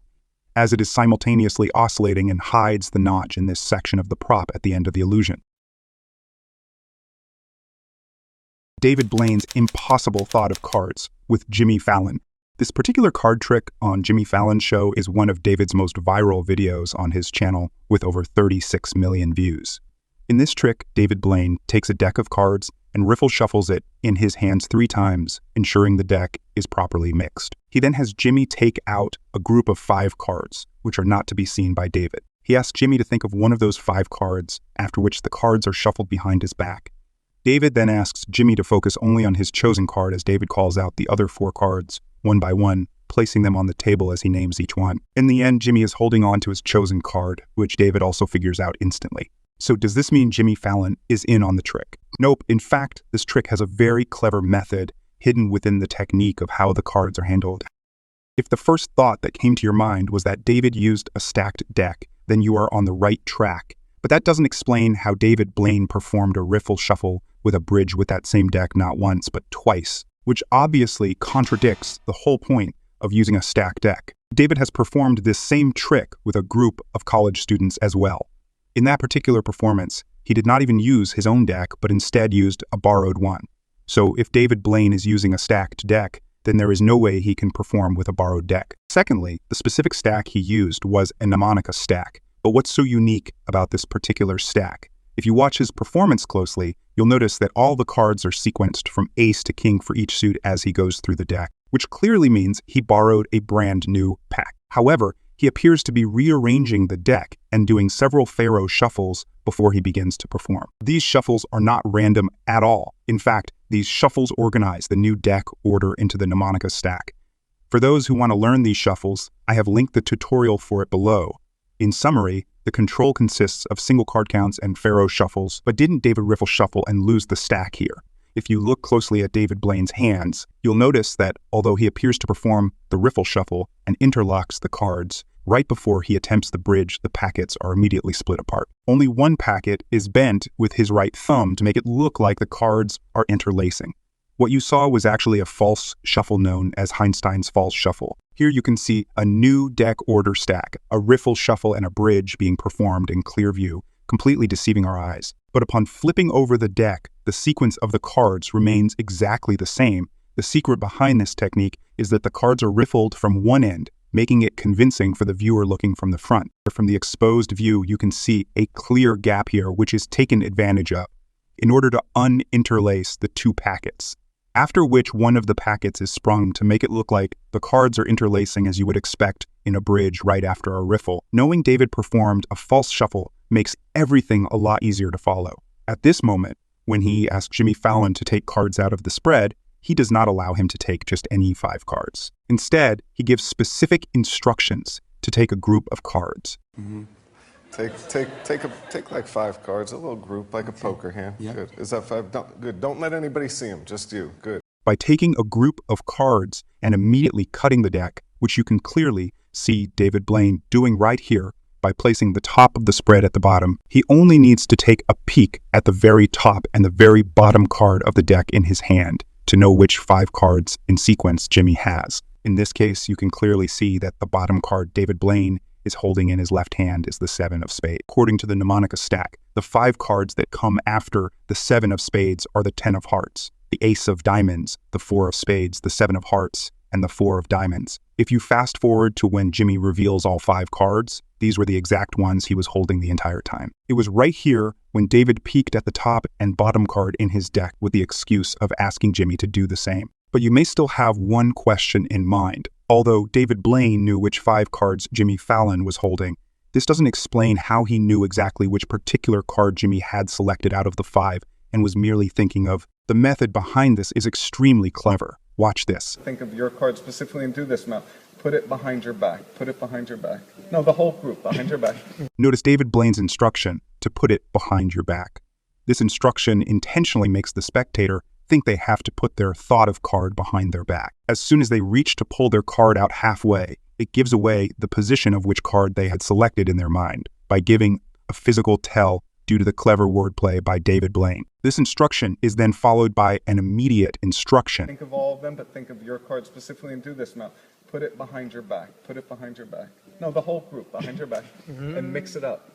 as it is simultaneously oscillating and hides the notch in this section of the prop at the end of the illusion. David Blaine's impossible thought of cards with Jimmy Fallon. This particular card trick on Jimmy Fallon's show is one of David's most viral videos on his channel with over 36 million views. In this trick, David Blaine takes a deck of cards and riffle shuffles it in his hands 3 times, ensuring the deck is properly mixed. He then has Jimmy take out a group of 5 cards, which are not to be seen by David. He asks Jimmy to think of one of those 5 cards, after which the cards are shuffled behind his back. David then asks Jimmy to focus only on his chosen card as David calls out the other 4 cards, one by one, placing them on the table as he names each one. In the end, Jimmy is holding on to his chosen card, which David also figures out instantly. So does this mean Jimmy Fallon is in on the trick? Nope. In fact, this trick has a very clever method hidden within the technique of how the cards are handled. If the first thought that came to your mind was that David used a stacked deck, then you are on the right track. But that doesn't explain how David Blaine performed a riffle shuffle with a bridge with that same deck not once, but twice, which obviously contradicts the whole point of using a stacked deck. David has performed this same trick with a group of college students as well. In that particular performance, he did not even use his own deck, but instead used a borrowed one. So if David Blaine is using a stacked deck, then there is no way he can perform with a borrowed deck. Secondly, the specific stack he used was a mnemonic stack. But what's so unique about this particular stack If you watch his performance closely, you'll notice that all the cards are sequenced from ace to king for each suit as he goes through the deck, which clearly means he borrowed a brand new pack. However, he appears to be rearranging the deck and doing several pharaoh shuffles before he begins to perform. These shuffles are not random at all. In fact, these shuffles organize the new deck order into the mnemonic stack. For those who want to learn these shuffles, I have linked the tutorial for it below. In summary, the control consists of single card counts and pharaoh shuffles, but didn't David riffle shuffle and lose the stack here? If you look closely at David Blaine's hands, you'll notice that although he appears to perform the riffle shuffle and interlocks the cards, right before he attempts the bridge, the packets are immediately split apart. Only one packet is bent with his right thumb to make it look like the cards are interlacing. What you saw was actually a false shuffle known as Einstein's false shuffle. Here you can see a new deck order stack, a riffle shuffle and a bridge being performed in clear view, completely deceiving our eyes. But upon flipping over the deck, the sequence of the cards remains exactly the same. The secret behind this technique is that the cards are riffled from one end, making it convincing for the viewer looking from the front. From the exposed view, you can see a clear gap here, which is taken advantage of in order to uninterlace the two packets. After which one of the packets is sprung to make it look like the cards are interlacing as you would expect in a bridge right after a riffle. Knowing David performed a false shuffle makes everything a lot easier to follow. At this moment, when he asks Jimmy Fallon to take cards out of the spread, he does not allow him to take just any 5 cards. Instead, he gives specific instructions to take a group of cards. Take like 5 cards, a little group, like a poker hand. Yeah. Good. Is that 5? Good. Don't let anybody see them, just you. Good. By taking a group of cards and immediately cutting the deck, which you can clearly see David Blaine doing right here by placing the top of the spread at the bottom, he only needs to take a peek at the very top and the very bottom card of the deck in his hand to know which 5 cards in sequence Jimmy has. In this case, you can clearly see that the bottom card David Blaine is holding in his left hand is the 7 of spades. According to the mnemonic stack, the 5 cards that come after the 7 of spades are the 10 of hearts, the ace of diamonds, the 4 of spades, the 7 of hearts, and the 4 of diamonds. If you fast forward to when Jimmy reveals all 5 cards, these were the exact ones he was holding the entire time. It was right here when David peeked at the top and bottom card in his deck with the excuse of asking Jimmy to do the same. But you may still have one question in mind. Although David Blaine knew which 5 cards Jimmy Fallon was holding, this doesn't explain how he knew exactly which particular card Jimmy had selected out of the 5 and was merely thinking of. The method behind this is extremely clever. Watch this. Think of your card specifically and do this now. Put it behind your back. Put it behind your back. No, the whole group behind your back. Notice David Blaine's instruction to put it behind your back. This instruction intentionally makes the spectator think they have to put their thought of card behind their back. As soon as they reach to pull their card out halfway, it gives away the position of which card they had selected in their mind by giving a physical tell due to the clever wordplay by David Blaine. This instruction is then followed by an immediate instruction. Think of all of them, but think of your card specifically and do this now. Put it behind your back. Put it behind your back. No, the whole group behind your back. And mix it up.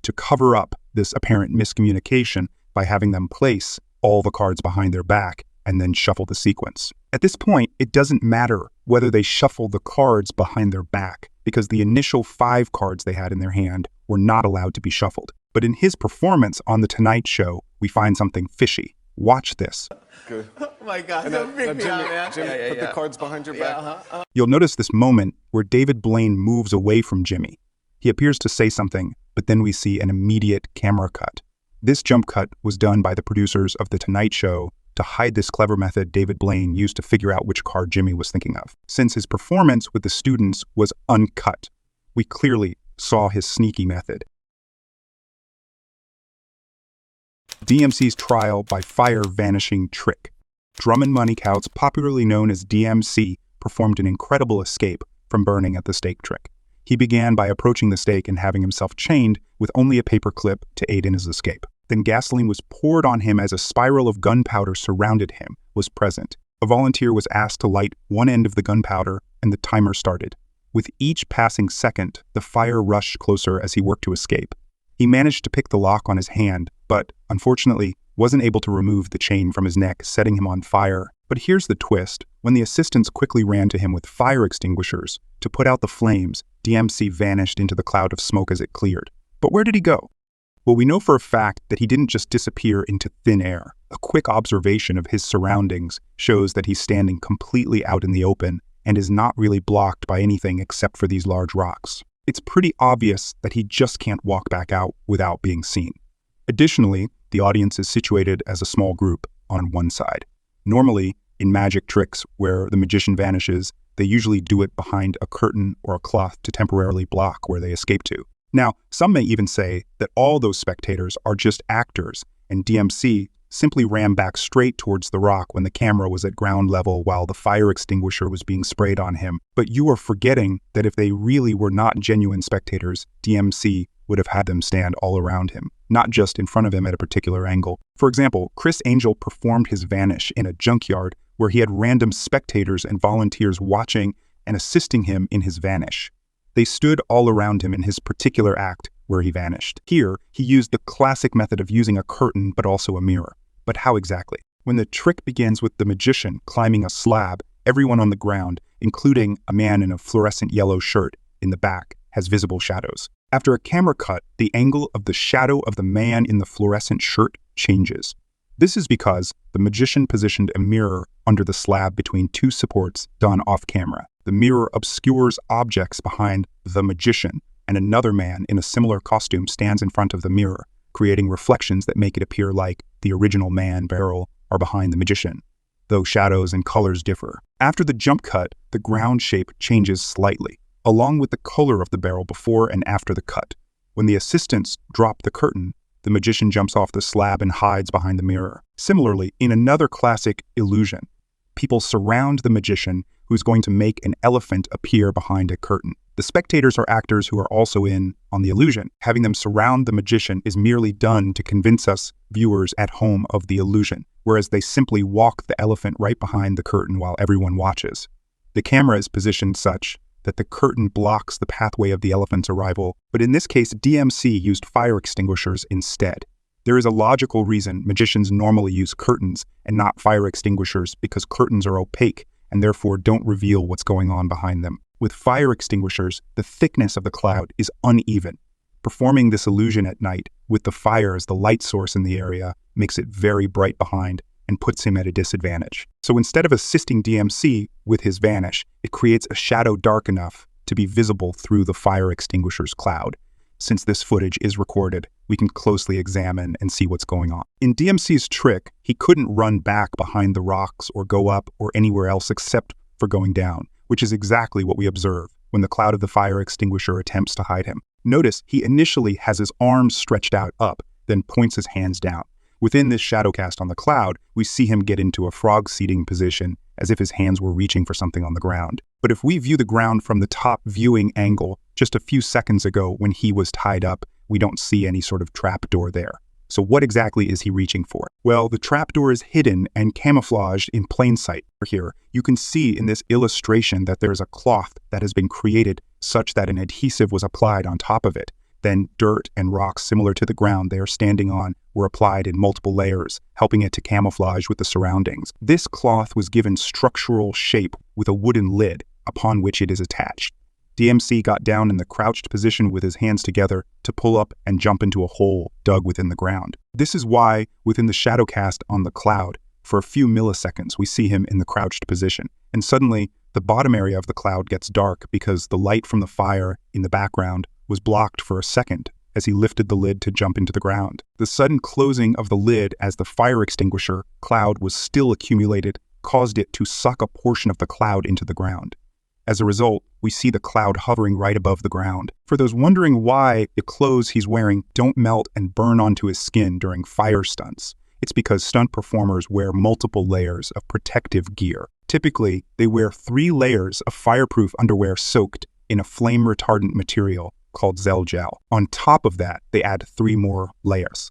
To cover up this apparent miscommunication by having them place all the cards behind their back and then shuffle the sequence. At this point, it doesn't matter whether they shuffle the cards behind their back because the initial 5 cards they had in their hand were not allowed to be shuffled. But in his performance on The Tonight Show, we find something fishy. Watch this. Good. Oh my God, And don't freak me Jimmy, out, man. Jimmy, put the cards behind your back. You'll notice this moment where David Blaine moves away from Jimmy. He appears to say something, but then we see an immediate camera cut. This jump cut was done by the producers of The Tonight Show to hide this clever method David Blaine used to figure out which card Jimmy was thinking of. Since his performance with the students was uncut, we clearly saw his sneaky method. DMC's trial by fire vanishing trick. Drummond Moneycouts, popularly known as DMC, performed an incredible escape from burning at the stake trick. He began by approaching the stake and having himself chained with only a paper clip to aid in his escape. Then gasoline was poured on him as a spiral of gunpowder surrounded him was present. A volunteer was asked to light one end of the gunpowder and the timer started. With each passing second, the fire rushed closer as he worked to escape. He managed to pick the lock on his hand, but unfortunately wasn't able to remove the chain from his neck, setting him on fire. But here's the twist. When the assistants quickly ran to him with fire extinguishers to put out the flames, DMC vanished into the cloud of smoke as it cleared. But where did he go? Well, we know for a fact that he didn't just disappear into thin air. A quick observation of his surroundings shows that he's standing completely out in the open and is not really blocked by anything except for these large rocks. It's pretty obvious that he just can't walk back out without being seen. Additionally, the audience is situated as a small group on one side. Normally, in magic tricks where the magician vanishes, they usually do it behind a curtain or a cloth to temporarily block where they escape to. Now, some may even say that all those spectators are just actors, and DMC simply ran back straight towards the rock when the camera was at ground level while the fire extinguisher was being sprayed on him. But you are forgetting that if they really were not genuine spectators, DMC would have had them stand all around him, not just in front of him at a particular angle. For example, Criss Angel performed his Vanish in a junkyard where he had random spectators and volunteers watching and assisting him in his Vanish. They stood all around him in his particular act where he vanished. Here, he used the classic method of using a curtain but also a mirror. But how exactly? When the trick begins with the magician climbing a slab, everyone on the ground, including a man in a fluorescent yellow shirt in the back, has visible shadows. After a camera cut, the angle of the shadow of the man in the fluorescent shirt changes. This is because the magician positioned a mirror under the slab between two supports done off-camera. The mirror obscures objects behind the magician, and another man in a similar costume stands in front of the mirror, creating reflections that make it appear like the original man barrel are behind the magician, though shadows and colors differ. After the jump cut, the ground shape changes slightly, along with the color of the barrel before and after the cut. When the assistants drop the curtain, the magician jumps off the slab and hides behind the mirror. Similarly, in another classic illusion, people surround the magician who's going to make an elephant appear behind a curtain. The spectators are actors who are also in on the illusion. Having them surround the magician is merely done to convince us, viewers at home, of the illusion, whereas they simply walk the elephant right behind the curtain while everyone watches. The camera is positioned such that the curtain blocks the pathway of the elephant's arrival, but in this case, DMC used fire extinguishers instead. There is a logical reason magicians normally use curtains and not fire extinguishers, because curtains are opaque and therefore don't reveal what's going on behind them. With fire extinguishers, the thickness of the cloud is uneven. Performing this illusion at night with the fire as the light source in the area makes it very bright behind and puts him at a disadvantage. So instead of assisting DMC with his Vanish, it creates a shadow dark enough to be visible through the fire extinguisher's cloud. Since this footage is recorded, we can closely examine and see what's going on. In DMC's trick, he couldn't run back behind the rocks or go up or anywhere else except for going down, which is exactly what we observe when the cloud of the fire extinguisher attempts to hide him. Notice he initially has his arms stretched out up, then points his hands down. Within this shadow cast on the cloud, we see him get into a frog seating position, as if his hands were reaching for something on the ground. But if we view the ground from the top viewing angle, just a few seconds ago when he was tied up, we don't see any sort of trapdoor there. So what exactly is he reaching for? Well, the trapdoor is hidden and camouflaged in plain sight. Here, you can see in this illustration that there is a cloth that has been created such that an adhesive was applied on top of it. Then dirt and rocks similar to the ground they are standing on were applied in multiple layers, helping it to camouflage with the surroundings. This cloth was given structural shape with a wooden lid upon which it is attached. DMC got down in the crouched position with his hands together to pull up and jump into a hole dug within the ground. This is why, within the shadow cast on the cloud, for a few milliseconds we see him in the crouched position, and suddenly the bottom area of the cloud gets dark because the light from the fire in the background was blocked for a second as he lifted the lid to jump into the ground. The sudden closing of the lid as the fire extinguisher cloud was still accumulated caused it to suck a portion of the cloud into the ground. As a result, we see the cloud hovering right above the ground. For those wondering why the clothes he's wearing don't melt and burn onto his skin during fire stunts, it's because stunt performers wear multiple layers of protective gear. Typically, they wear 3 layers of fireproof underwear soaked in a flame-retardant material called Zell gel. On top of that, they add 3 more layers: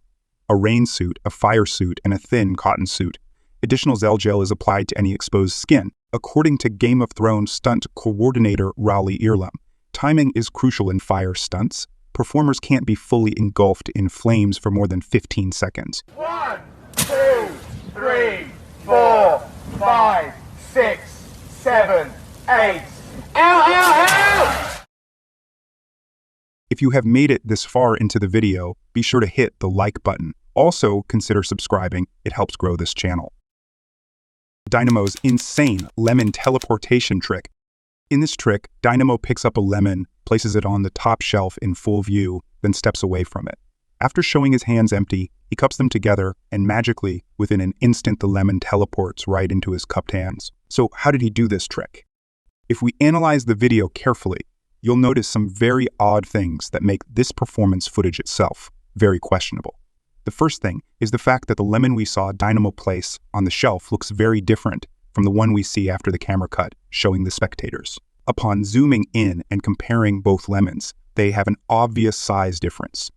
a rain suit, a fire suit, and a thin cotton suit. Additional Zell gel is applied to any exposed skin. According to Game of Thrones stunt coordinator Raleigh Earlum, timing is crucial in fire stunts. Performers can't be fully engulfed in flames for more than 15 seconds. 1, 2, 3, 4, 5, 6, 7, 8. Ow, ow, ow! If you have made it this far into the video, be sure to hit the like button. Also, consider subscribing. It helps grow this channel. Dynamo's insane lemon teleportation trick. In this trick, Dynamo picks up a lemon, places it on the top shelf in full view, then steps away from it. After showing his hands empty, he cups them together, and magically, within an instant, the lemon teleports right into his cupped hands. So how did he do this trick? If we analyze the video carefully, you'll notice some very odd things that make this performance footage itself very questionable. The first thing is the fact that the lemon we saw Dynamo place on the shelf looks very different from the one we see after the camera cut, showing the spectators. Upon zooming in and comparing both lemons, they have an obvious size difference.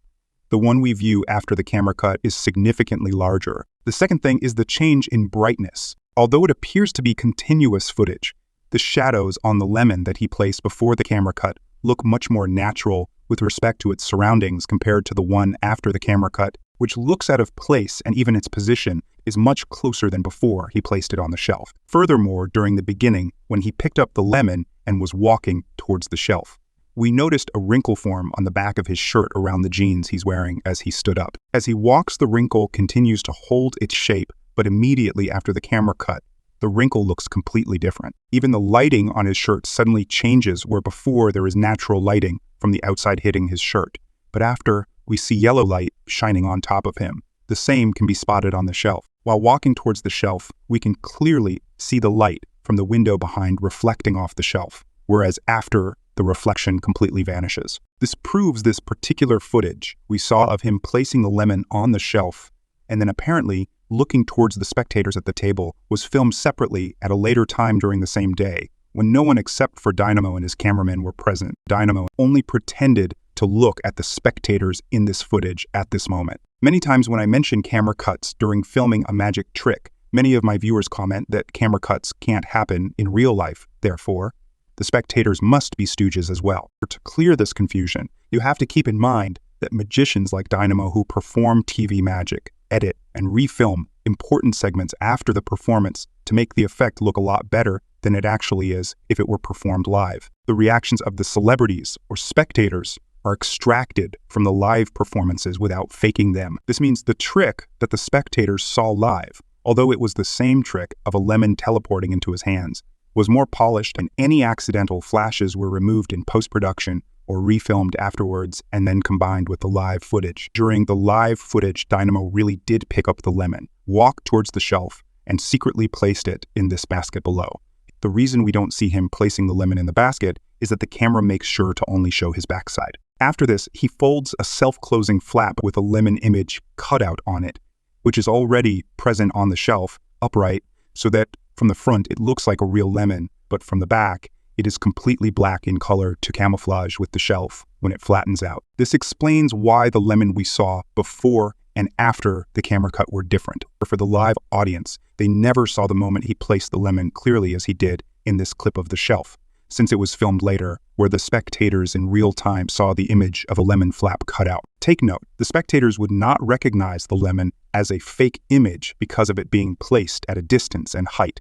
The one we view after the camera cut is significantly larger. The second thing is the change in brightness. Although it appears to be continuous footage, the shadows on the lemon that he placed before the camera cut look much more natural with respect to its surroundings compared to the one after the camera cut, which looks out of place, and even its position is much closer than before he placed it on the shelf. Furthermore, during the beginning, when he picked up the lemon and was walking towards the shelf, we noticed a wrinkle form on the back of his shirt around the jeans he's wearing as he stood up. As he walks, the wrinkle continues to hold its shape, but immediately after the camera cut, the wrinkle looks completely different. Even the lighting on his shirt suddenly changes, where before there is natural lighting from the outside hitting his shirt, but after, we see yellow light shining on top of him. The same can be spotted on the shelf. While walking towards the shelf, we can clearly see the light from the window behind reflecting off the shelf, whereas after, the reflection completely vanishes. This proves this particular footage we saw of him placing the lemon on the shelf and then apparently looking towards the spectators at the table was filmed separately at a later time during the same day, when no one except for Dynamo and his cameraman were present. Dynamo only pretended to look at the spectators in this footage at this moment. Many times when I mention camera cuts during filming a magic trick, many of my viewers comment that camera cuts can't happen in real life. Therefore, the spectators must be Stooges as well. To clear this confusion, you have to keep in mind that magicians like Dynamo who perform TV magic, edit, and refilm important segments after the performance to make the effect look a lot better than it actually is if it were performed live. The reactions of the celebrities or spectators are extracted from the live performances without faking them. This means the trick that the spectators saw live, although it was the same trick of a lemon teleporting into his hands, was more polished, and any accidental flashes were removed in post-production or refilmed afterwards and then combined with the live footage. During the live footage, Dynamo really did pick up the lemon, walked towards the shelf, and secretly placed it in this basket below. The reason we don't see him placing the lemon in the basket is that the camera makes sure to only show his backside. After this, he folds a self-closing flap with a lemon image cut out on it, which is already present on the shelf, upright, so that from the front it looks like a real lemon, but from the back, it is completely black in color to camouflage with the shelf when it flattens out. This explains why the lemon we saw before and after the camera cut were different. For the live audience, they never saw the moment he placed the lemon clearly as he did in this clip of the shelf, since it was filmed later, where the spectators in real time saw the image of a lemon flap cut out. Take note, the spectators would not recognize the lemon as a fake image because of it being placed at a distance and height,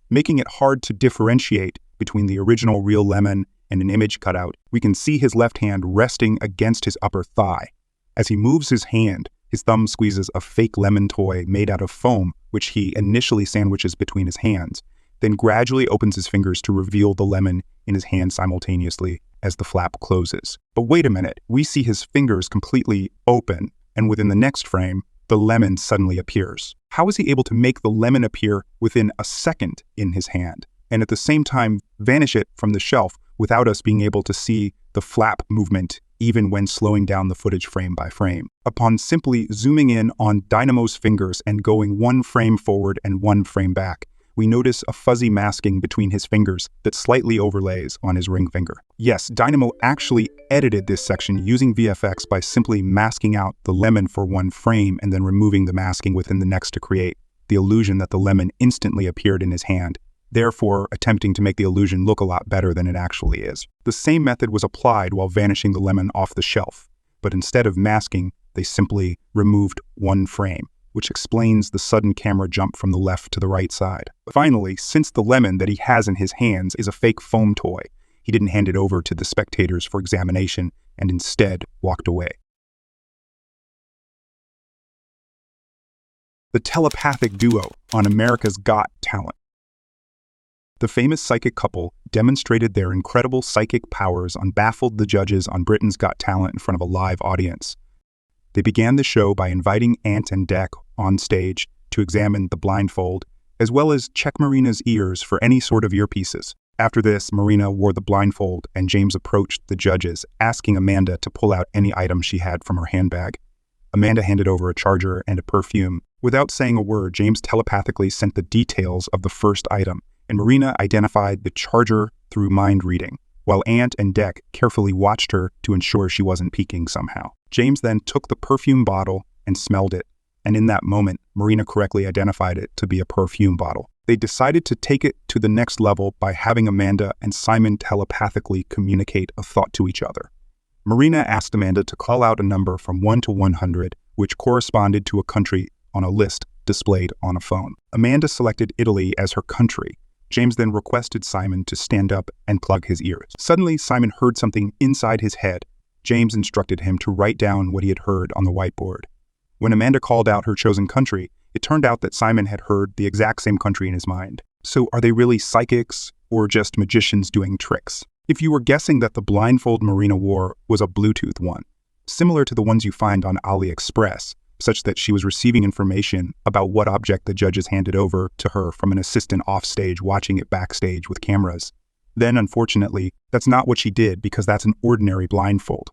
making it hard to differentiate between the original real lemon and an image cutout. We can see his left hand resting against his upper thigh. As he moves his hand, his thumb squeezes a fake lemon toy made out of foam, which he initially sandwiches between his hands, then gradually opens his fingers to reveal the lemon in his hand simultaneously as the flap closes. But wait a minute, we see his fingers completely open, and within the next frame, the lemon suddenly appears. How is he able to make the lemon appear within a second in his hand, and at the same time vanish it from the shelf without us being able to see the flap movement even when slowing down the footage frame by frame? Upon simply zooming in on Dynamo's fingers and going one frame forward and one frame back, we notice a fuzzy masking between his fingers that slightly overlays on his ring finger. Yes, Dynamo actually edited this section using VFX by simply masking out the lemon for one frame and then removing the masking within the next to create the illusion that the lemon instantly appeared in his hand, therefore attempting to make the illusion look a lot better than it actually is. The same method was applied while vanishing the lemon off the shelf, but instead of masking, they simply removed one frame, which explains the sudden camera jump from the left to the right side. Finally, since the lemon that he has in his hands is a fake foam toy, he didn't hand it over to the spectators for examination and instead walked away. The telepathic duo on America's Got Talent. The famous psychic couple demonstrated their incredible psychic powers and baffled the judges on Britain's Got Talent in front of a live audience. They began the show by inviting Ant and Dec on stage to examine the blindfold, as well as check Marina's ears for any sort of earpieces. After this, Marina wore the blindfold and James approached the judges, asking Amanda to pull out any item she had from her handbag. Amanda handed over a charger and a perfume. Without saying a word, James telepathically sent the details of the first item, and Marina identified the charger through mind reading, while Ant and Dec carefully watched her to ensure she wasn't peeking somehow. James then took the perfume bottle and smelled it, and in that moment, Marina correctly identified it to be a perfume bottle. They decided to take it to the next level by having Amanda and Simon telepathically communicate a thought to each other. Marina asked Amanda to call out a number from 1 to 100, which corresponded to a country on a list displayed on a phone. Amanda selected Italy as her country. James then requested Simon to stand up and plug his ears. Suddenly, Simon heard something inside his head. James instructed him to write down what he had heard on the whiteboard. When Amanda called out her chosen country, it turned out that Simon had heard the exact same country in his mind. So are they really psychics or just magicians doing tricks? If you were guessing that the blindfold Marina wore was a Bluetooth one, similar to the ones you find on AliExpress, such that she was receiving information about what object the judges handed over to her from an assistant offstage watching it backstage with cameras, then unfortunately, that's not what she did because that's an ordinary blindfold.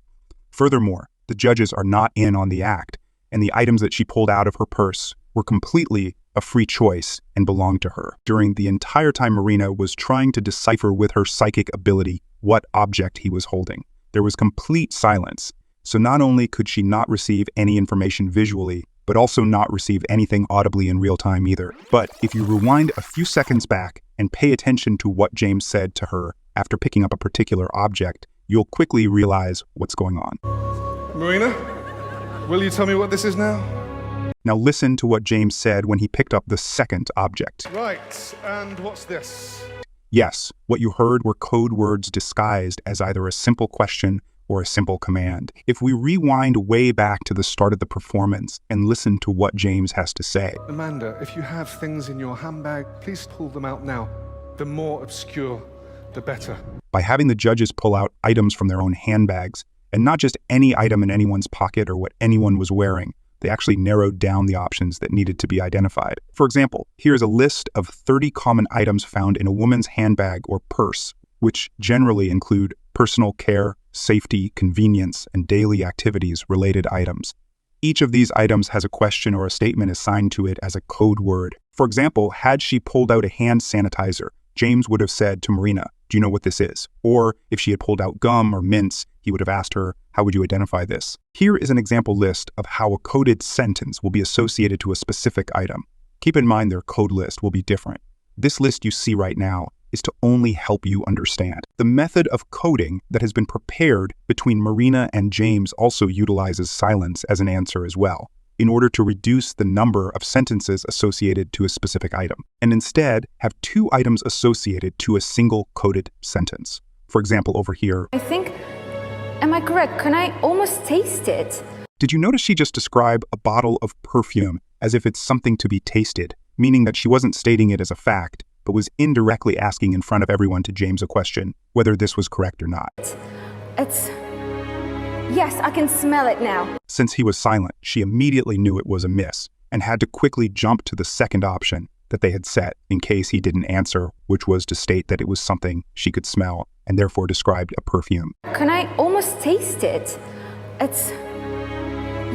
Furthermore, the judges are not in on the act, and the items that she pulled out of her purse were completely a free choice and belonged to her. During the entire time Marina was trying to decipher with her psychic ability what object he was holding, there was complete silence. So not only could she not receive any information visually, but also not receive anything audibly in real time either. But if you rewind a few seconds back and pay attention to what James said to her after picking up a particular object, you'll quickly realize what's going on. Marina, will you tell me what this is now? Now listen to what James said when he picked up the second object. Right, and what's this? Yes, what you heard were code words disguised as either a simple question or a simple command. If we rewind way back to the start of the performance and listen to what James has to say. Amanda, if you have things in your handbag, please pull them out now. The more obscure, the better. By having the judges pull out items from their own handbags, and not just any item in anyone's pocket or what anyone was wearing, they actually narrowed down the options that needed to be identified. For example, here's a list of 30 common items found in a woman's handbag or purse, which generally include personal care, safety, convenience, and daily activities-related items. Each of these items has a question or a statement assigned to it as a code word. For example, had she pulled out a hand sanitizer, James would have said to Marina, "Do you know what this is?" Or if she had pulled out gum or mints, he would have asked her, "How would you identify this?" Here is an example list of how a coded sentence will be associated to a specific item. Keep in mind their code list will be different. This list you see right now is to only help you understand. The method of coding that has been prepared between Marina and James also utilizes silence as an answer as well, in order to reduce the number of sentences associated to a specific item, and instead have two items associated to a single coded sentence. For example, over here, I think, am I correct? Can I almost taste it? Did you notice she just described a bottle of perfume as if it's something to be tasted, meaning that she wasn't stating it as a fact, but was indirectly asking in front of everyone to James a question, whether this was correct or not. Yes, I can smell it now. Since he was silent, she immediately knew it was a miss and had to quickly jump to the second option that they had set in case he didn't answer, which was to state that it was something she could smell and therefore described a perfume. Can I almost taste it?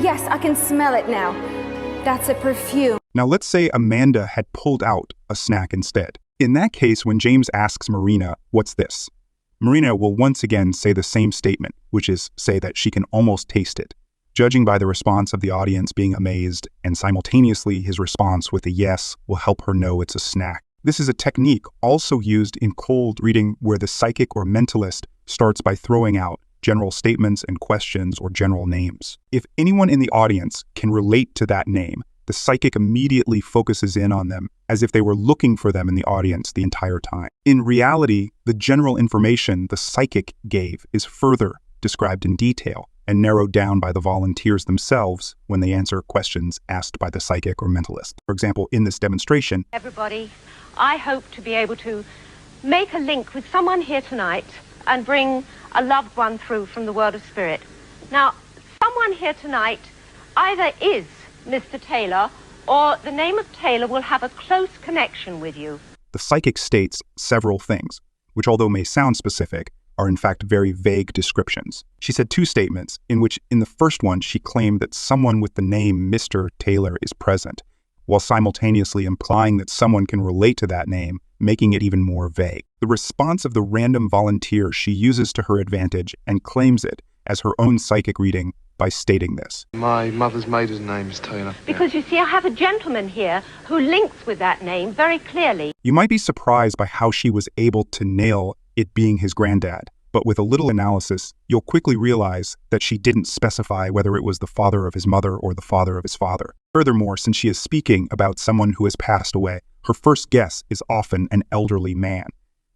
Yes, I can smell it now. That's a perfume. Now let's say Amanda had pulled out a snack instead. In that case, when James asks Marina, "What's this?" Marina will once again say the same statement, which is say that she can almost taste it, judging by the response of the audience being amazed, and simultaneously his response with a yes will help her know it's a snack. This is a technique also used in cold reading where the psychic or mentalist starts by throwing out general statements and questions or general names. If anyone in the audience can relate to that name, the psychic immediately focuses in on them as if they were looking for them in the audience the entire time. In reality, the general information the psychic gave is further described in detail and narrowed down by the volunteers themselves when they answer questions asked by the psychic or mentalist. For example, in this demonstration, everybody, I hope to be able to make a link with someone here tonight and bring a loved one through from the world of spirit. Now, someone here tonight either is Mr. Taylor or the name of Taylor will have a close connection with you. the psychic states several things, which although may sound specific, are in fact very vague descriptions. She said two statements, in which in the first one she claimed that someone with the name Mr. Taylor is present, while simultaneously implying that someone can relate to that name, making it even more vague. The response of the random volunteer she uses to her advantage and claims it as her own psychic reading by stating this. My mother's maiden name is Taylor. Because you see, I have a gentleman here who links with that name very clearly. You might be surprised by how she was able to nail it being his granddad, but with a little analysis, you'll quickly realize that she didn't specify whether it was the father of his mother or the father of his father. Furthermore, since she is speaking about someone who has passed away, her first guess is often an elderly man.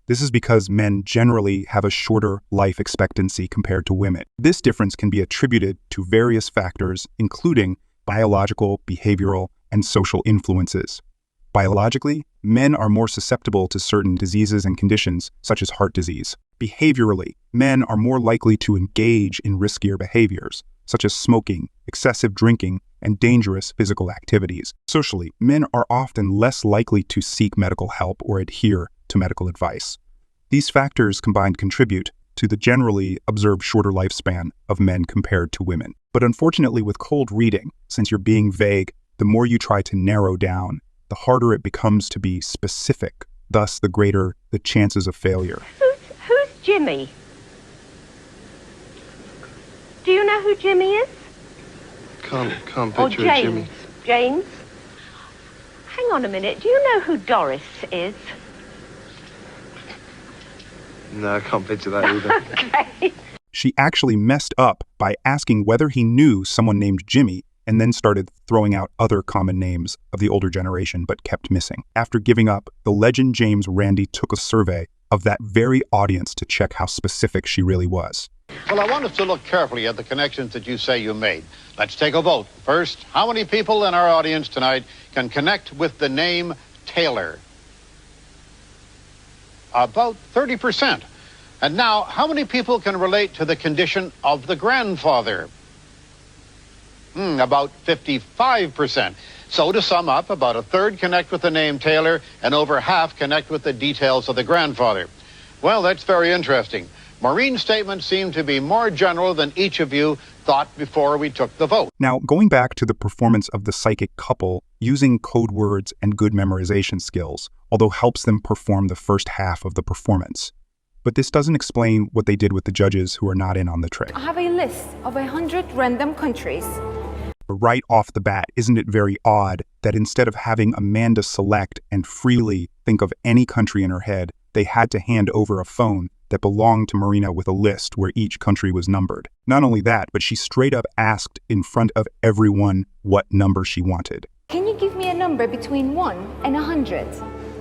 This is because men generally have a shorter life expectancy compared to women. This difference can be attributed to various factors, including biological, behavioral, and social influences. Biologically, men are more susceptible to certain diseases and conditions, such as heart disease. Behaviorally, men are more likely to engage in riskier behaviors, such as smoking, excessive drinking, and dangerous physical activities. Socially, men are often less likely to seek medical help or adhere to medical advice. These factors combined contribute to the generally observed shorter lifespan of men compared to women. But unfortunately, with cold reading, since you're being vague, the more you try to narrow down, the harder it becomes to be specific, thus the greater the chances of failure. Who's Jimmy? Do you know who Jimmy is? Can't Or picture James? Jimmy. James? Hang on a minute. Do you know who Doris is? No, I can't picture that either. Okay. She actually messed up by asking whether he knew someone named Jimmy and then started throwing out other common names of the older generation but kept missing. After giving up, the legend James Randi took a survey of that very audience to check how specific she really was. Well, I want us to look carefully at the connections that you say you made. Let's take a vote. First, how many people in our audience tonight can connect with the name Taylor? About 30%. And now, how many people can relate to the condition of the grandfather? About 55%. So to sum up, about a third connect with the name Taylor and over half connect with the details of the grandfather. Well, that's very interesting. Maureen's statements seem to be more general than each of you thought before we took the vote. Now, going back to the performance of the psychic couple, using code words and good memorization skills, although helps them perform the first half of the performance. But this doesn't explain what they did with the judges who are not in on the trick. I have a list of 100 random countries. But right off the bat, isn't it very odd that instead of having Amanda select and freely think of any country in her head, they had to hand over a phone that belonged to Marina with a list where each country was numbered. Not only that, but she straight up asked in front of everyone what number she wanted. Can you give me a number between 1 and 100?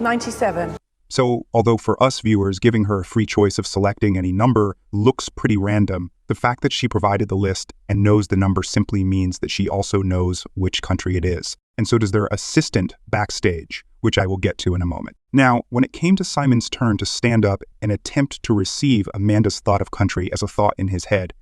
97. So, although for us viewers, giving her a free choice of selecting any number looks pretty random, the fact that she provided the list and knows the number simply means that she also knows which country it is. And so does their assistant backstage, which I will get to in a moment. Now, when it came to Simon's turn to stand up and attempt to receive Amanda's thought of country as a thought in his head,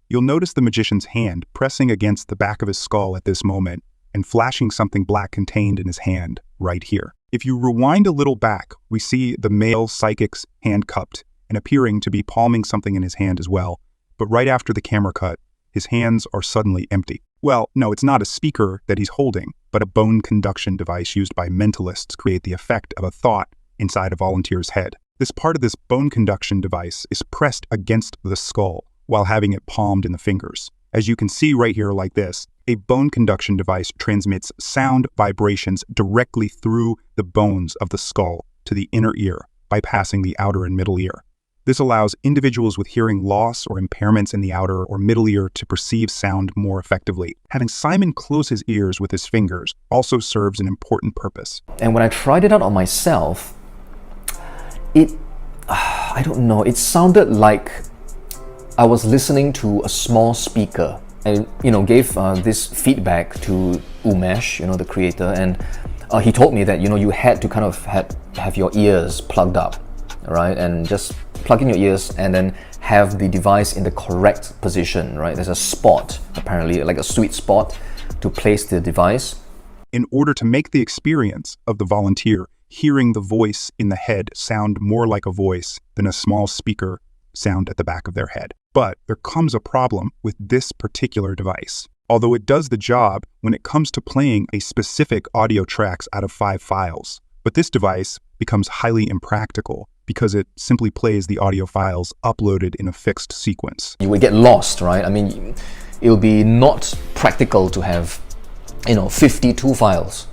you'll notice the magician's hand pressing against the back of his skull at this moment and flashing something black contained in his hand right here. If you rewind a little back, we see the male psychic's hand cupped and appearing to be palming something in his hand as well. But right after the camera cut, his hands are suddenly empty. Well, no, it's not a speaker that he's holding, but a bone conduction device used by mentalists create the effect of a thought inside a volunteer's head. This part of this bone conduction device is pressed against the skull while having it palmed in the fingers. As you can see right here like this, a bone conduction device transmits sound vibrations directly through the bones of the skull to the inner ear, bypassing the outer and middle ear. This allows individuals with hearing loss or impairments in the outer or middle ear to perceive sound more effectively. Having Simon close his ears with his fingers also serves an important purpose. And when I tried it out on myself, I don't know, it sounded like I was listening to a small speaker. I, gave this feedback to Umesh, the creator, and he told me that, you had to kind of have your ears plugged up, right? And just plug in your ears and then have the device in the correct position, right? There's a spot, apparently, like a sweet spot to place the device. In order to make the experience of the volunteer hearing the voice in the head sound more like a voice than a small speaker sound at the back of their head. But there comes a problem with this particular device. Although it does the job when it comes to playing a specific audio tracks out of 5 files. But this device becomes highly impractical because it simply plays the audio files uploaded in a fixed sequence. You would get lost, right? I mean, it will be not practical to have, 52 files,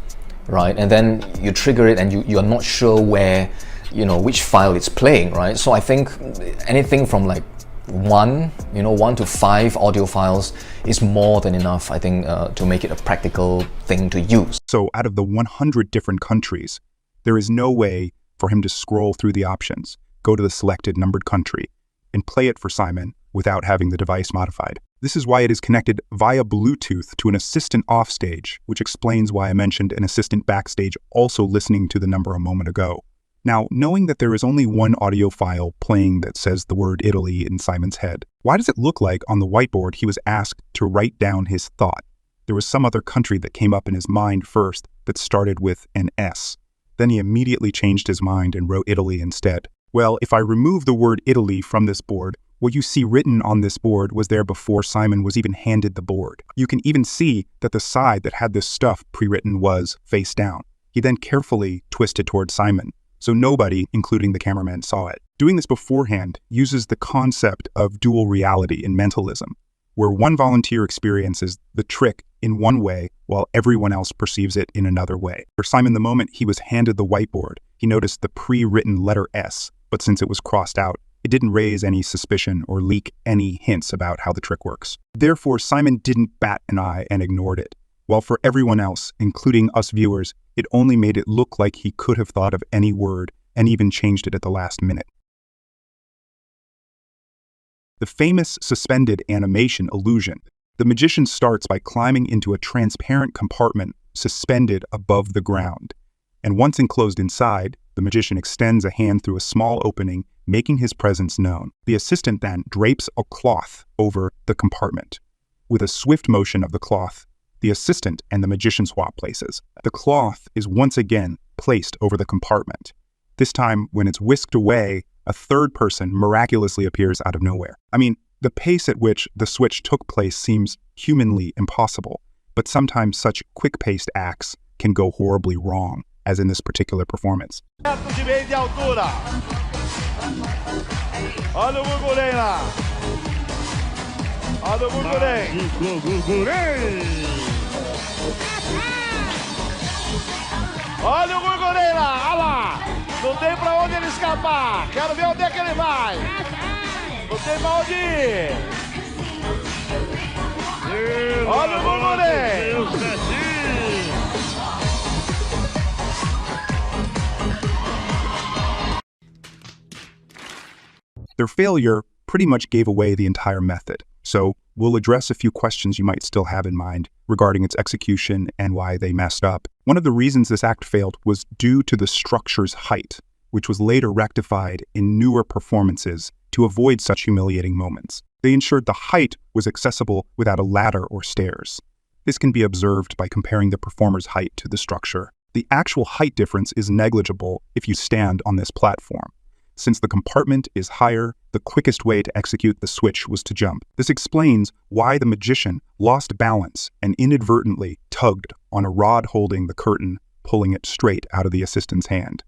right? And then you trigger it and you're not sure where, which file it's playing, right? So I think anything from like 1 to 5 audio files is more than enough, I think, to make it a practical thing to use. So out of the 100 different countries, there is no way for him to scroll through the options, go to the selected numbered country, and play it for Simon without having the device modified. This is why it is connected via Bluetooth to an assistant offstage, which explains why I mentioned an assistant backstage also listening to the number a moment ago. Now, knowing that there is only one audio file playing that says the word Italy in Simon's head, why does it look like on the whiteboard he was asked to write down his thought? There was some other country that came up in his mind first that started with an S. Then he immediately changed his mind and wrote Italy instead. Well, if I remove the word Italy from this board, what you see written on this board was there before Simon was even handed the board. You can even see that the side that had this stuff pre-written was face down. He then carefully twisted towards Simon, so nobody, including the cameraman, saw it. Doing this beforehand uses the concept of dual reality in mentalism, where one volunteer experiences the trick in one way while everyone else perceives it in another way. For Simon, the moment he was handed the whiteboard, he noticed the pre-written letter S, but since it was crossed out, it didn't raise any suspicion or leak any hints about how the trick works. Therefore, Simon didn't bat an eye and ignored it, while for everyone else, including us viewers, it only made it look like he could have thought of any word and even changed it at the last minute. The famous suspended animation illusion. The magician starts by climbing into a transparent compartment suspended above the ground. And once enclosed inside, the magician extends a hand through a small opening, making his presence known. The assistant then drapes a cloth over the compartment. With a swift motion of the cloth, the assistant and the magician swap places. The cloth is once again placed over the compartment. This time, when it's whisked away, a third person miraculously appears out of nowhere. I mean, the pace at which the switch took place seems humanly impossible, but sometimes such quick-paced acts can go horribly wrong, as in this particular performance. Olha o Gurgurei lá, olha lá. Não tem pra onde ele escapar. Quero ver onde é que ele vai. Não tem pra onde ir. Olha o Gurgurei. Their failure pretty much gave away the entire method, so we'll address a few questions you might still have in mind regarding its execution and why they messed up. One of the reasons this act failed was due to the structure's height, which was later rectified in newer performances to avoid such humiliating moments. They ensured the height was accessible without a ladder or stairs. This can be observed by comparing the performer's height to the structure. The actual height difference is negligible if you stand on this platform. Since the compartment is higher, the quickest way to execute the switch was to jump. This explains why the magician lost balance and inadvertently tugged on a rod holding the curtain, pulling it straight out of the assistant's hand.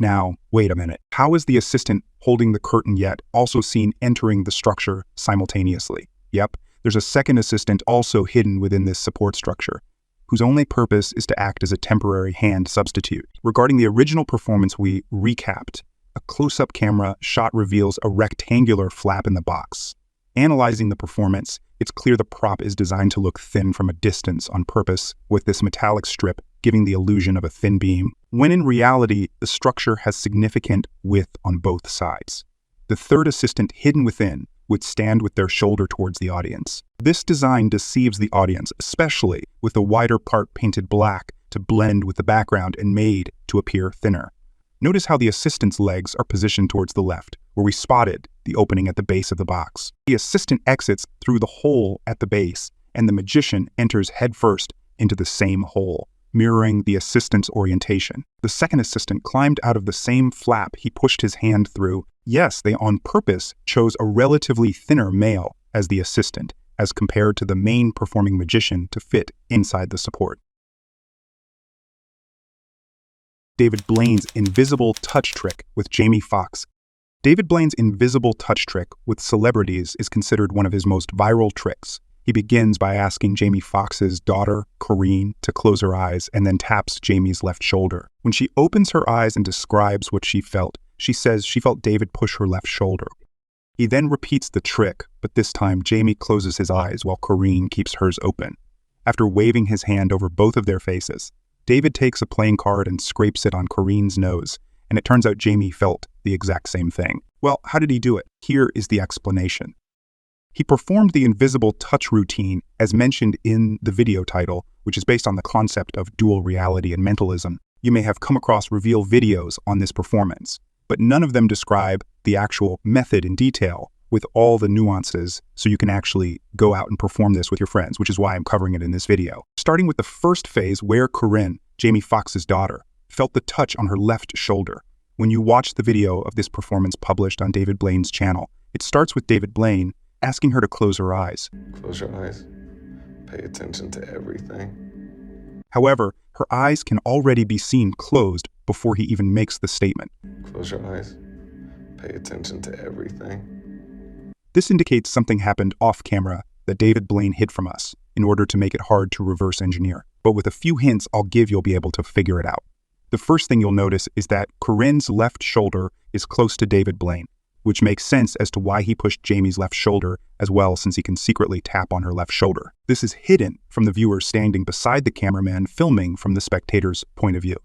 Now, wait a minute. How is the assistant holding the curtain yet also seen entering the structure simultaneously? Yep, there's a second assistant also hidden within this support structure, whose only purpose is to act as a temporary hand substitute. Regarding the original performance we recapped, a close-up camera shot reveals a rectangular flap in the box. Analyzing the performance, it's clear the prop is designed to look thin from a distance on purpose, with this metallic strip giving the illusion of a thin beam, when in reality, the structure has significant width on both sides. The third assistant hidden within would stand with their shoulder towards the audience. This design deceives the audience, especially with the wider part painted black to blend with the background and made to appear thinner. Notice how the assistant's legs are positioned towards the left, where we spotted the opening at the base of the box. The assistant exits through the hole at the base, and the magician enters headfirst into the same hole, mirroring the assistant's orientation. The second assistant climbed out of the same flap he pushed his hand through. Yes, they on purpose chose a relatively thinner male as the assistant, as compared to the main performing magician to fit inside the support. David Blaine's invisible touch trick with Jamie Foxx. David Blaine's invisible touch trick with celebrities is considered one of his most viral tricks. He begins by asking Jamie Foxx's daughter, Corinne, to close her eyes and then taps Jamie's left shoulder. When she opens her eyes and describes what she felt, she says she felt David push her left shoulder. He then repeats the trick, but this time Jamie closes his eyes while Corinne keeps hers open. After waving his hand over both of their faces, David takes a playing card and scrapes it on Corinne's nose, and it turns out Jamie felt the exact same thing. Well, how did he do it? Here is the explanation. He performed the invisible touch routine as mentioned in the video title, which is based on the concept of dual reality and mentalism. You may have come across reveal videos on this performance, but none of them describe the actual method in detail with all the nuances, so you can actually go out and perform this with your friends, which is why I'm covering it in this video. Starting with the first phase where Corinne, Jamie Foxx's daughter, felt the touch on her left shoulder. When you watch the video of this performance published on David Blaine's channel, it starts with David Blaine asking her to close her eyes. Close your eyes. Pay attention to everything. However, her eyes can already be seen closed before he even makes the statement. Close your eyes. Pay attention to everything. This indicates something happened off camera that David Blaine hid from us in order to make it hard to reverse engineer. But with a few hints I'll give, you'll be able to figure it out. The first thing you'll notice is that Corinne's left shoulder is close to David Blaine, which makes sense as to why he pushed Jamie's left shoulder as well, since he can secretly tap on her left shoulder. This is hidden from the viewer standing beside the cameraman filming from the spectator's point of view.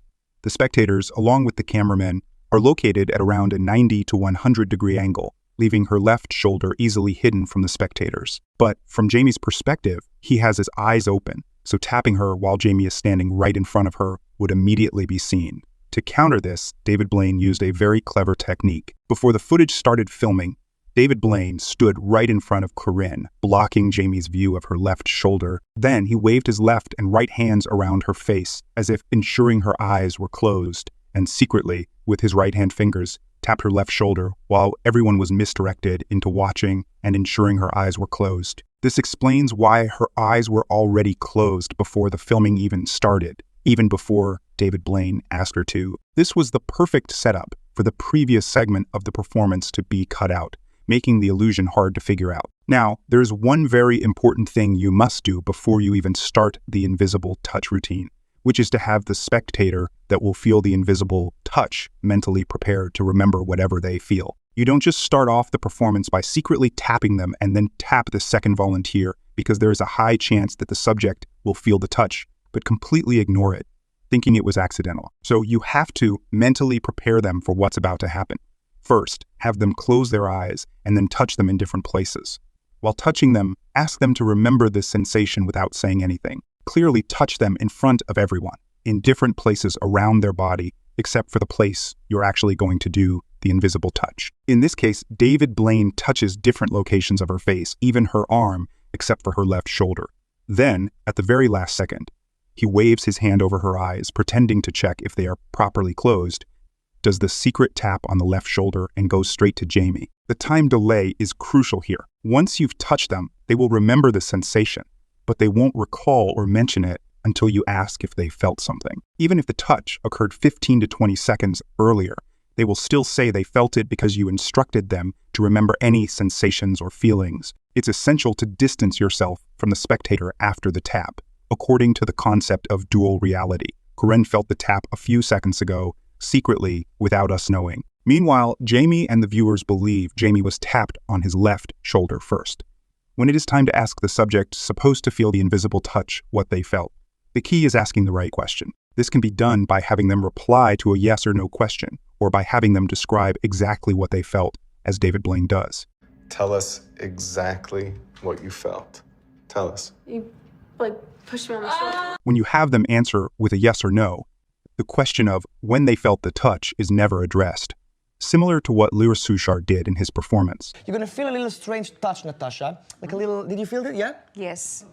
The spectators, along with the cameraman, are located at around a 90 to 100 degree angle, leaving her left shoulder easily hidden from the spectators. But from Jamie's perspective, he has his eyes open, so tapping her while Jamie is standing right in front of her would immediately be seen. To counter this, David Blaine used a very clever technique. Before the footage started filming, David Blaine stood right in front of Corinne, blocking Jamie's view of her left shoulder. Then he waved his left and right hands around her face, as if ensuring her eyes were closed, and secretly, with his right hand fingers, tapped her left shoulder while everyone was misdirected into watching and ensuring her eyes were closed. This explains why her eyes were already closed before the filming even started, even before David Blaine asked her to. This was the perfect setup for the previous segment of the performance to be cut out, making the illusion hard to figure out. Now, there's one very important thing you must do before you even start the invisible touch routine, which is to have the spectator that will feel the invisible touch mentally prepared to remember whatever they feel. You don't just start off the performance by secretly tapping them and then tap the second volunteer, because there is a high chance that the subject will feel the touch, but completely ignore it, thinking it was accidental. So you have to mentally prepare them for what's about to happen. First, have them close their eyes and then touch them in different places. While touching them, ask them to remember this sensation without saying anything. Clearly touch them in front of everyone, in different places around their body, except for the place you're actually going to do the invisible touch. In this case, David Blaine touches different locations of her face, even her arm, except for her left shoulder. Then, at the very last second, he waves his hand over her eyes, pretending to check if they are properly closed, does the secret tap on the left shoulder, and goes straight to Jamie. The time delay is crucial here. Once you've touched them, they will remember the sensation, but they won't recall or mention it until you ask if they felt something. Even if the touch occurred 15 to 20 seconds earlier, they will still say they felt it because you instructed them to remember any sensations or feelings. It's essential to distance yourself from the spectator after the tap, according to the concept of dual reality. Corinne felt the tap a few seconds ago, secretly, without us knowing. Meanwhile, Jamie and the viewers believe Jamie was tapped on his left shoulder first. When it is time to ask the subject supposed to feel the invisible touch what they felt, the key is asking the right question. This can be done by having them reply to a yes or no question, or by having them describe exactly what they felt, as David Blaine does. Tell us exactly what you felt. Tell us. You, pushed me on the shoulder. When you have them answer with a yes or no, the question of when they felt the touch is never addressed, similar to what Lira Suchard did in his performance. You're gonna feel a little strange touch, Natasha. Like a little, did you feel it, yeah? Yes.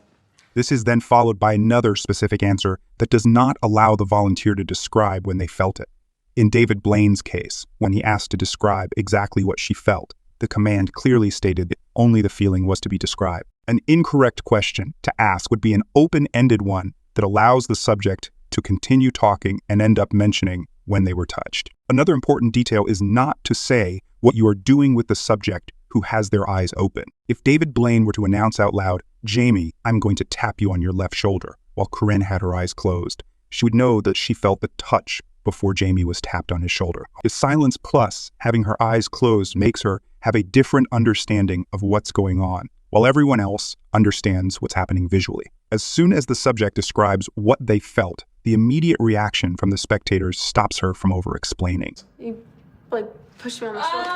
This is then followed by another specific answer that does not allow the volunteer to describe when they felt it. In David Blaine's case, when he asked to describe exactly what she felt, the command clearly stated that only the feeling was to be described. An incorrect question to ask would be an open-ended one that allows the subject to continue talking and end up mentioning when they were touched. Another important detail is not to say what you are doing with the subject who has their eyes open. If David Blaine were to announce out loud, "Jamie, I'm going to tap you on your left shoulder," while Corinne had her eyes closed, she would know that she felt the touch before Jamie was tapped on his shoulder. The silence plus having her eyes closed makes her have a different understanding of what's going on, while everyone else understands what's happening visually. As soon as the subject describes what they felt, the immediate reaction from the spectators stops her from over-explaining. You, pushed me on the shoulder.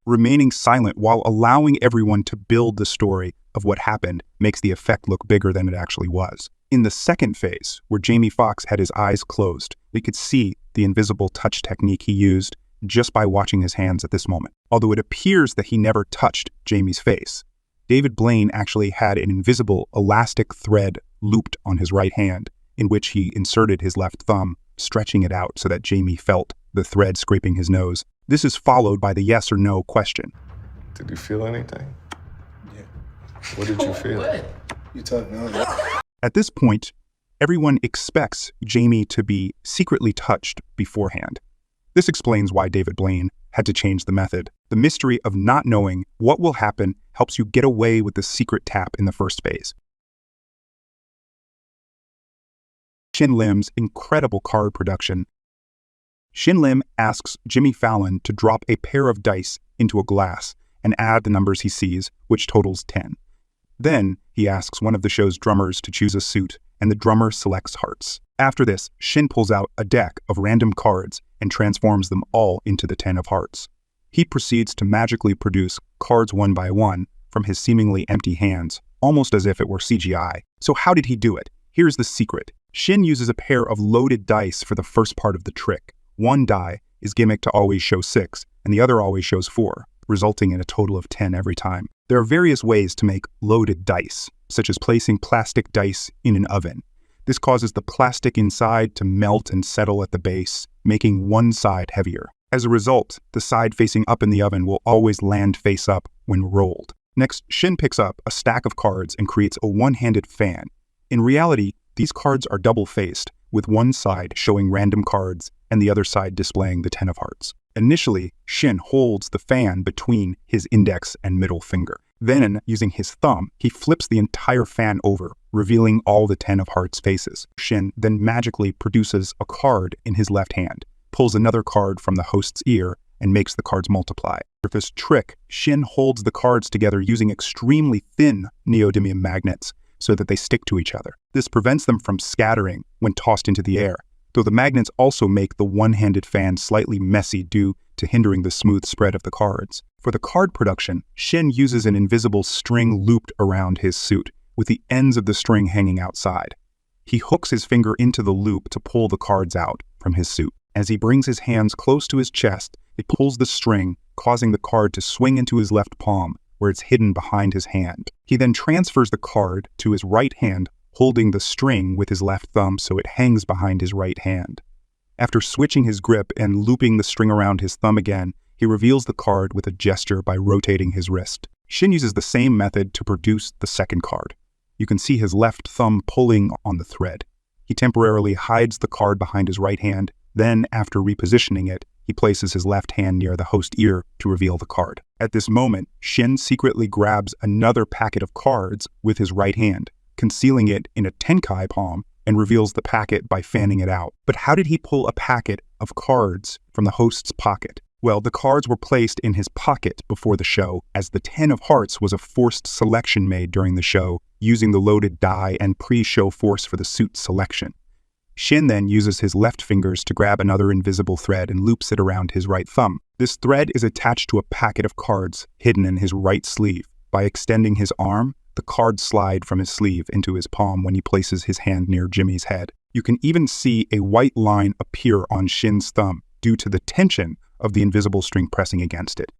Remaining silent while allowing everyone to build the story of what happened makes the effect look bigger than it actually was. In the second phase, where Jamie Foxx had his eyes closed, we could see the invisible touch technique he used just by watching his hands at this moment. Although it appears that he never touched Jamie's face, David Blaine actually had an invisible elastic thread looped on his right hand, in which he inserted his left thumb, stretching it out so that Jamie felt the thread scraping his nose. This is followed by the yes or no question. Did you feel anything? Yeah. What did you feel? You told me. At this point, everyone expects Jamie to be secretly touched beforehand. This explains why David Blaine had to change the method. The mystery of not knowing what will happen helps you get away with the secret tap in the first phase. Shin Lim's incredible card production. Shin Lim asks Jimmy Fallon to drop a pair of dice into a glass and add the numbers he sees, which totals 10. Then, he asks one of the show's drummers to choose a suit, and the drummer selects hearts. After this, Shin pulls out a deck of random cards and transforms them all into the 10 of hearts. He proceeds to magically produce cards one by one from his seemingly empty hands, almost as if it were CGI. So how did he do it? Here's the secret. Shin uses a pair of loaded dice for the first part of the trick. One die is gimmicked to always show 6, and the other always shows 4, resulting in a total of 10 every time. There are various ways to make loaded dice, such as placing plastic dice in an oven. This causes the plastic inside to melt and settle at the base, making one side heavier. As a result, the side facing up in the oven will always land face up when rolled. Next, Shin picks up a stack of cards and creates a one-handed fan. In reality, these cards are double-faced, with one side showing random cards and the other side displaying the 10 of hearts. Initially, Shin holds the fan between his index and middle finger. Then, using his thumb, he flips the entire fan over, revealing all the 10 of hearts faces. Shin then magically produces a card in his left hand, pulls another card from the host's ear, and makes the cards multiply. For this trick, Shin holds the cards together using extremely thin neodymium magnets so that they stick to each other. This prevents them from scattering when tossed into the air, though the magnets also make the one-handed fan slightly messy due to hindering the smooth spread of the cards. For the card production, Shin uses an invisible string looped around his suit, with the ends of the string hanging outside. He hooks his finger into the loop to pull the cards out from his suit. As he brings his hands close to his chest, it pulls the string, causing the card to swing into his left palm, where it's hidden behind his hand. He then transfers the card to his right hand, holding the string with his left thumb so it hangs behind his right hand. After switching his grip and looping the string around his thumb again, he reveals the card with a gesture by rotating his wrist. Shin uses the same method to produce the second card. You can see his left thumb pulling on the thread. He temporarily hides the card behind his right hand, then, after repositioning it, he places his left hand near the host ear to reveal the card. At this moment, Shin secretly grabs another packet of cards with his right hand, concealing it in a tenkai palm, and reveals the packet by fanning it out. But how did he pull a packet of cards from the host's pocket? Well, the cards were placed in his pocket before the show, as the 10 of hearts was a forced selection made during the show, using the loaded die and pre-show force for the suit selection. Shin then uses his left fingers to grab another invisible thread and loops it around his right thumb. This thread is attached to a packet of cards hidden in his right sleeve. By extending his arm, the cards slide from his sleeve into his palm when he places his hand near Jimmy's head. You can even see a white line appear on Shin's thumb due to the tension of the invisible string pressing against it.